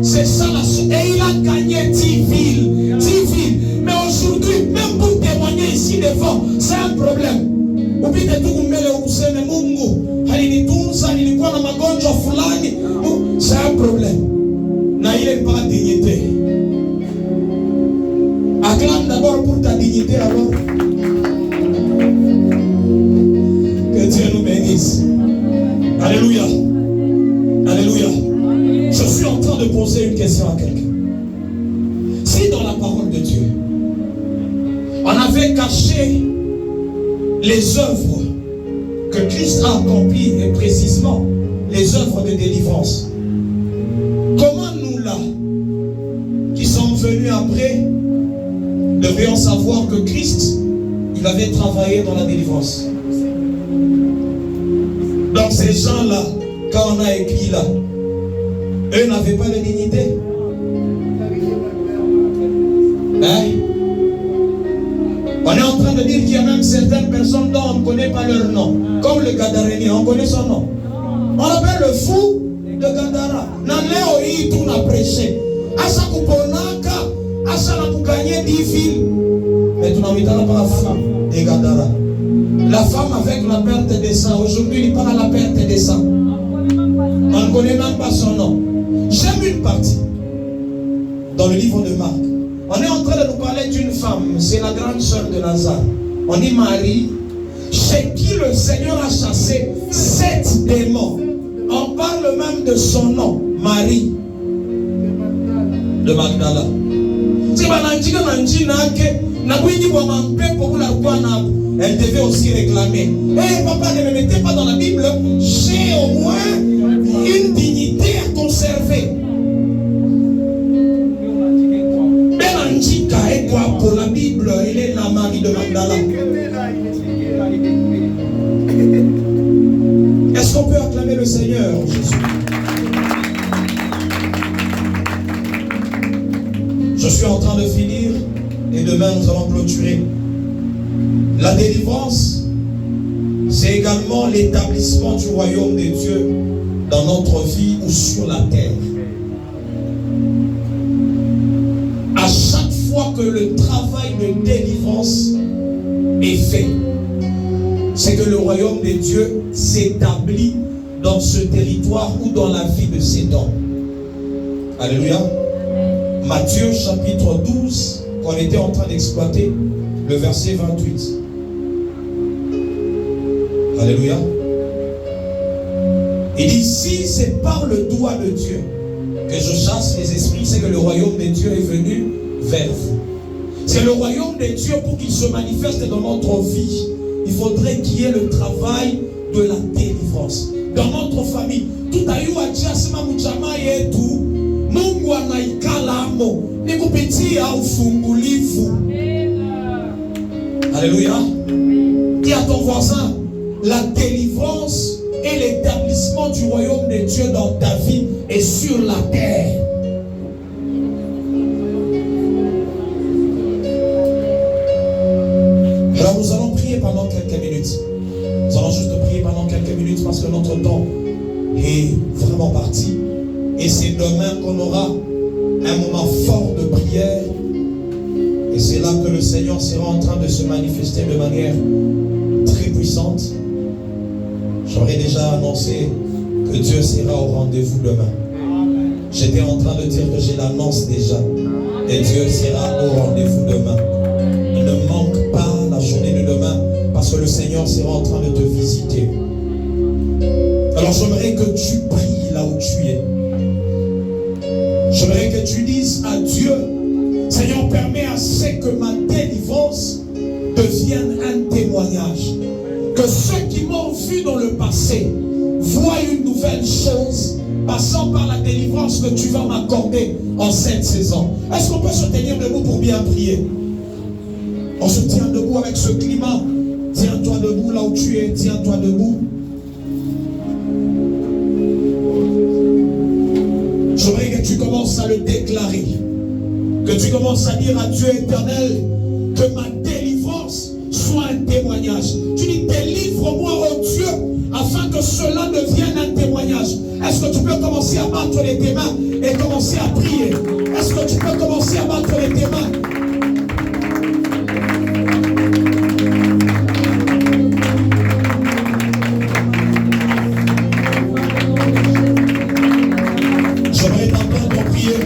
C'est ça la chose. Et il a gagné 10 villes. 10 villes. Mais aujourd'hui, même pour témoigner ici devant, c'est un problème. C'est un problème. Il n'est pas dignité. Acclame d'abord pour ta dignité d'abord. Que Dieu nous bénisse. Alléluia. Alléluia. Je suis en train de poser une question à quelqu'un. Si dans la parole de Dieu, on avait caché les œuvres que Christ a accomplies, et précisément les œuvres de délivrance, comment nous là, qui sommes venus après, devrions savoir que Christ, il avait travaillé dans la délivrance? Donc ces gens-là, quand on a écrit là, eux n'avaient pas de dignité. Hein? On est en train de dire qu'il y a même certaines personnes dont on ne connaît pas leur nom. Comme le Gadarénien, on connaît son nom. On l'appelle le fou de Gadara. Naneo hii tout n'a prêché. Asa kuponaka, asa na kugagner 10 villes. Mais tu n'as pas la femme de Gadara. La femme avec la perte de sang. Aujourd'hui, il parle à la perte de sang. On ne connaît même pas son nom. J'aime une partie dans le livre de Marc. On est en train de nous parler d'une femme. C'est la grande sœur de Lazare. On dit Marie, chez qui le Seigneur a chassé 7 démons. On parle même de son nom, Marie de Magdala. Elle devait aussi réclamer. Papa, ne me mettez pas dans la Bible. J'ai au moins une dignité à conserver. Benanjika et quoi pour la Bible, il est la Marie de Magdala. Est-ce qu'on peut acclamer le Seigneur, Jésus? Je suis en train de finir et demain nous allons clôturer. La délivrance, c'est également l'établissement du royaume de Dieu dans notre vie ou sur la terre. À chaque fois que le travail de délivrance est fait, c'est que le royaume de Dieu s'établit dans ce territoire ou dans la vie de cet homme. Alléluia. Matthieu chapitre 12, qu'on était en train d'exploiter, le verset 28. Alléluia. Il dit, si c'est par le doigt de Dieu que je chasse les esprits, c'est que le royaume de Dieu est venu vers vous. C'est le royaume de Dieu pour qu'il se manifeste dans notre vie. Il faudrait qu'il y ait le travail de la délivrance. Dans notre famille, tout a eu à dire, Mungu anaikala mtazamo, ni kupitia ufungulivu. Alléluia. Dis à ton voisin, la délivrance et l'établissement du royaume de Dieu dans ta vie est sur la terre. Alors nous allons prier pendant quelques minutes. Nous allons juste prier pendant quelques minutes parce que notre temps est vraiment parti. Et c'est demain qu'on aura un moment fort de prière. Et c'est là que le Seigneur sera en train de se manifester de manière très puissante. J'aurais déjà annoncé que Dieu sera au rendez-vous demain. J'étais en train de dire que j'ai l'annonce déjà. Et Dieu sera au rendez-vous demain. Il ne manque pas la journée de demain parce que le Seigneur sera en train de te visiter. Alors j'aimerais que tu pries là où tu es. J'aimerais que tu dises à Dieu, Seigneur, permets à ce que ma délivrance devienne un témoignage. Que ceux qui m'ont vu dans le passé voient une nouvelle chose passant par la délivrance que tu vas m'accorder en cette saison. Est-ce qu'on peut se tenir debout pour bien prier? On se tient debout avec ce climat. Tiens-toi debout là où tu es. Tiens-toi debout. J'aimerais que tu commences à le déclarer. Que tu commences à dire à Dieu éternel que ma délivrance soit un témoignage. Tu dis délivre-moi, oh Dieu, afin que cela devienne un témoignage. Est-ce que tu peux commencer à battre tes mains et commencer à prier? Est-ce que tu peux commencer à battre tes mains? J'aimerais t'entendre prier.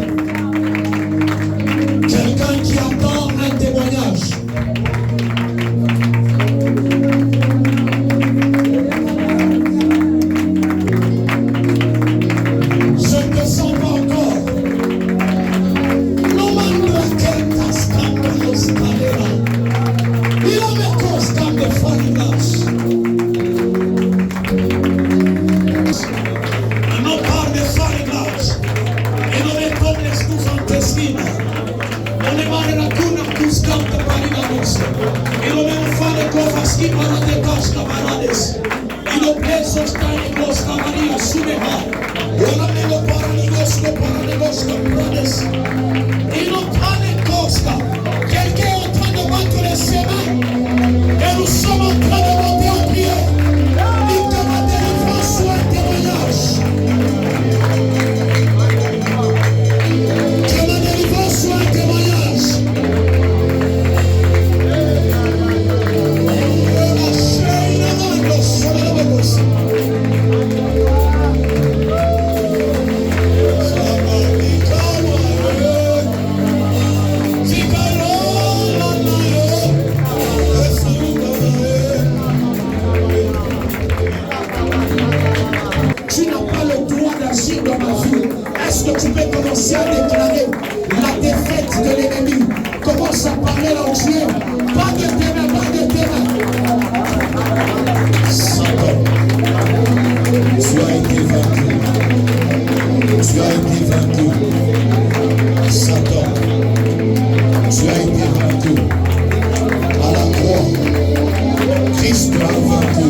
Quelqu'un qui attend un témoignage. Je ne te sens pas encore. Non, mandra que tas cambios calera. Il a me costa de farinas. Non parle de farinas. Et non me tomes tu fantasina. Non le mare la cuna cuscante parinanos. E lo meno fare cofaschi para de casca parades. E lo peso sta in costa Maria subeha. Ora me lo paraninos parades. E lo pane costa. Quelqu'un est en train de battre ses mains. Et nous sommes en train de monter en prière. Et que ma délivrance soit un témoignage. Que ma délivrance soit un témoignage. Tu n'as pas le droit d'agir dans ma vie. Est-ce que tu peux commencer à déclarer la défaite de l'ennemi? Commence à parler là où tu es. Pas de tes mains, pas de tes mains. Satan, tu as été vaincu. Tu as été vaincu. Satan, tu as été vaincu. À la croix, Christ a vaincu.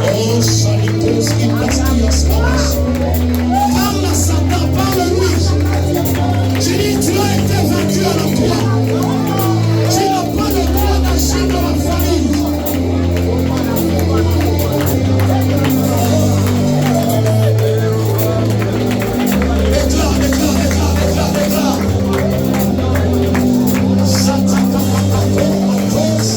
Oh, Salikos, qui passe. Parle à Satan, parle-lui. Tu dis, tu as été vaincu à la croix. Tu n'as pas le droit d'agir dans la famille. Déclare. Satan, Atos,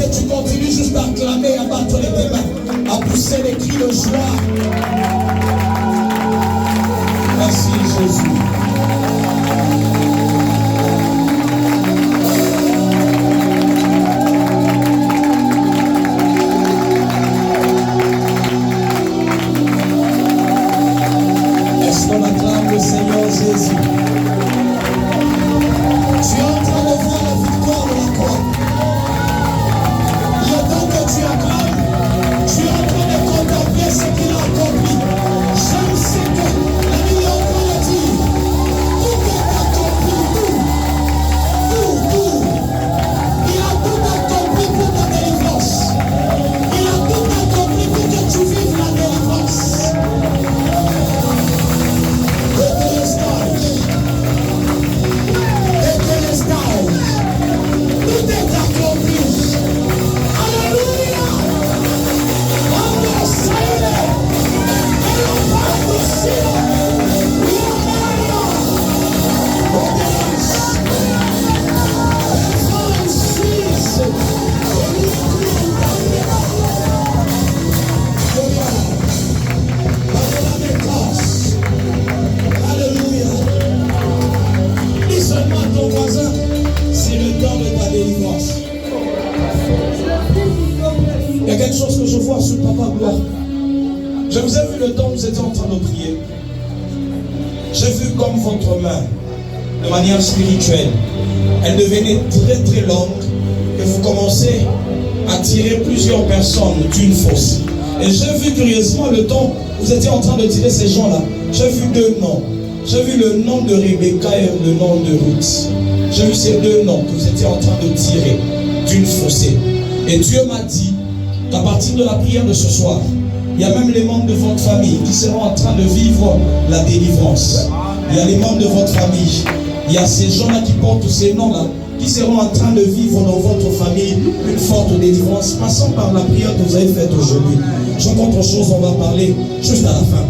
que tu continues juste à acclamer, à battre les mains, à pousser les cris de joie. Merci Jésus. Est-ce qu'on acclame le Seigneur Jésus? Tu es en train de voir la victoire de la croix. Le temps que tu acclames, tu es en train de contempler ce qu'il a accompli. Je sais que la Bible est en train de dire, tout est accompli, tout. Il a tout accompli pour ta délivrance. Il a tout accompli pour que tu vives la délivrance. Tout est accompli. Alléluia. Vamos Seigneur. Et on va aussi. Alléluia. Dis seulement à ton voisin, c'est le temps de ta délivrance. Il y a quelque chose que je vois sur Papa Gloire. Je vous ai vu le temps où vous étiez en train de prier. J'ai vu comme votre main, de manière spirituelle, elle devenait très très longue et vous commencez à tirer plusieurs personnes d'une fosse. Et j'ai vu curieusement le temps où vous étiez en train de tirer ces gens-là. J'ai vu deux noms. J'ai vu le nom de Rebecca et le nom de Ruth. J'ai vu ces deux noms que vous étiez en train de tirer d'une fossée. Et Dieu m'a dit qu'à partir de la prière de ce soir, il y a même les membres de votre famille qui seront en train de vivre la délivrance. Il y a les membres de votre famille. Il y a ces gens-là qui portent ces noms-là qui seront en train de vivre dans votre famille une forte délivrance, passant par la prière que vous avez faite aujourd'hui. J'en autre chose, on va parler juste à la fin.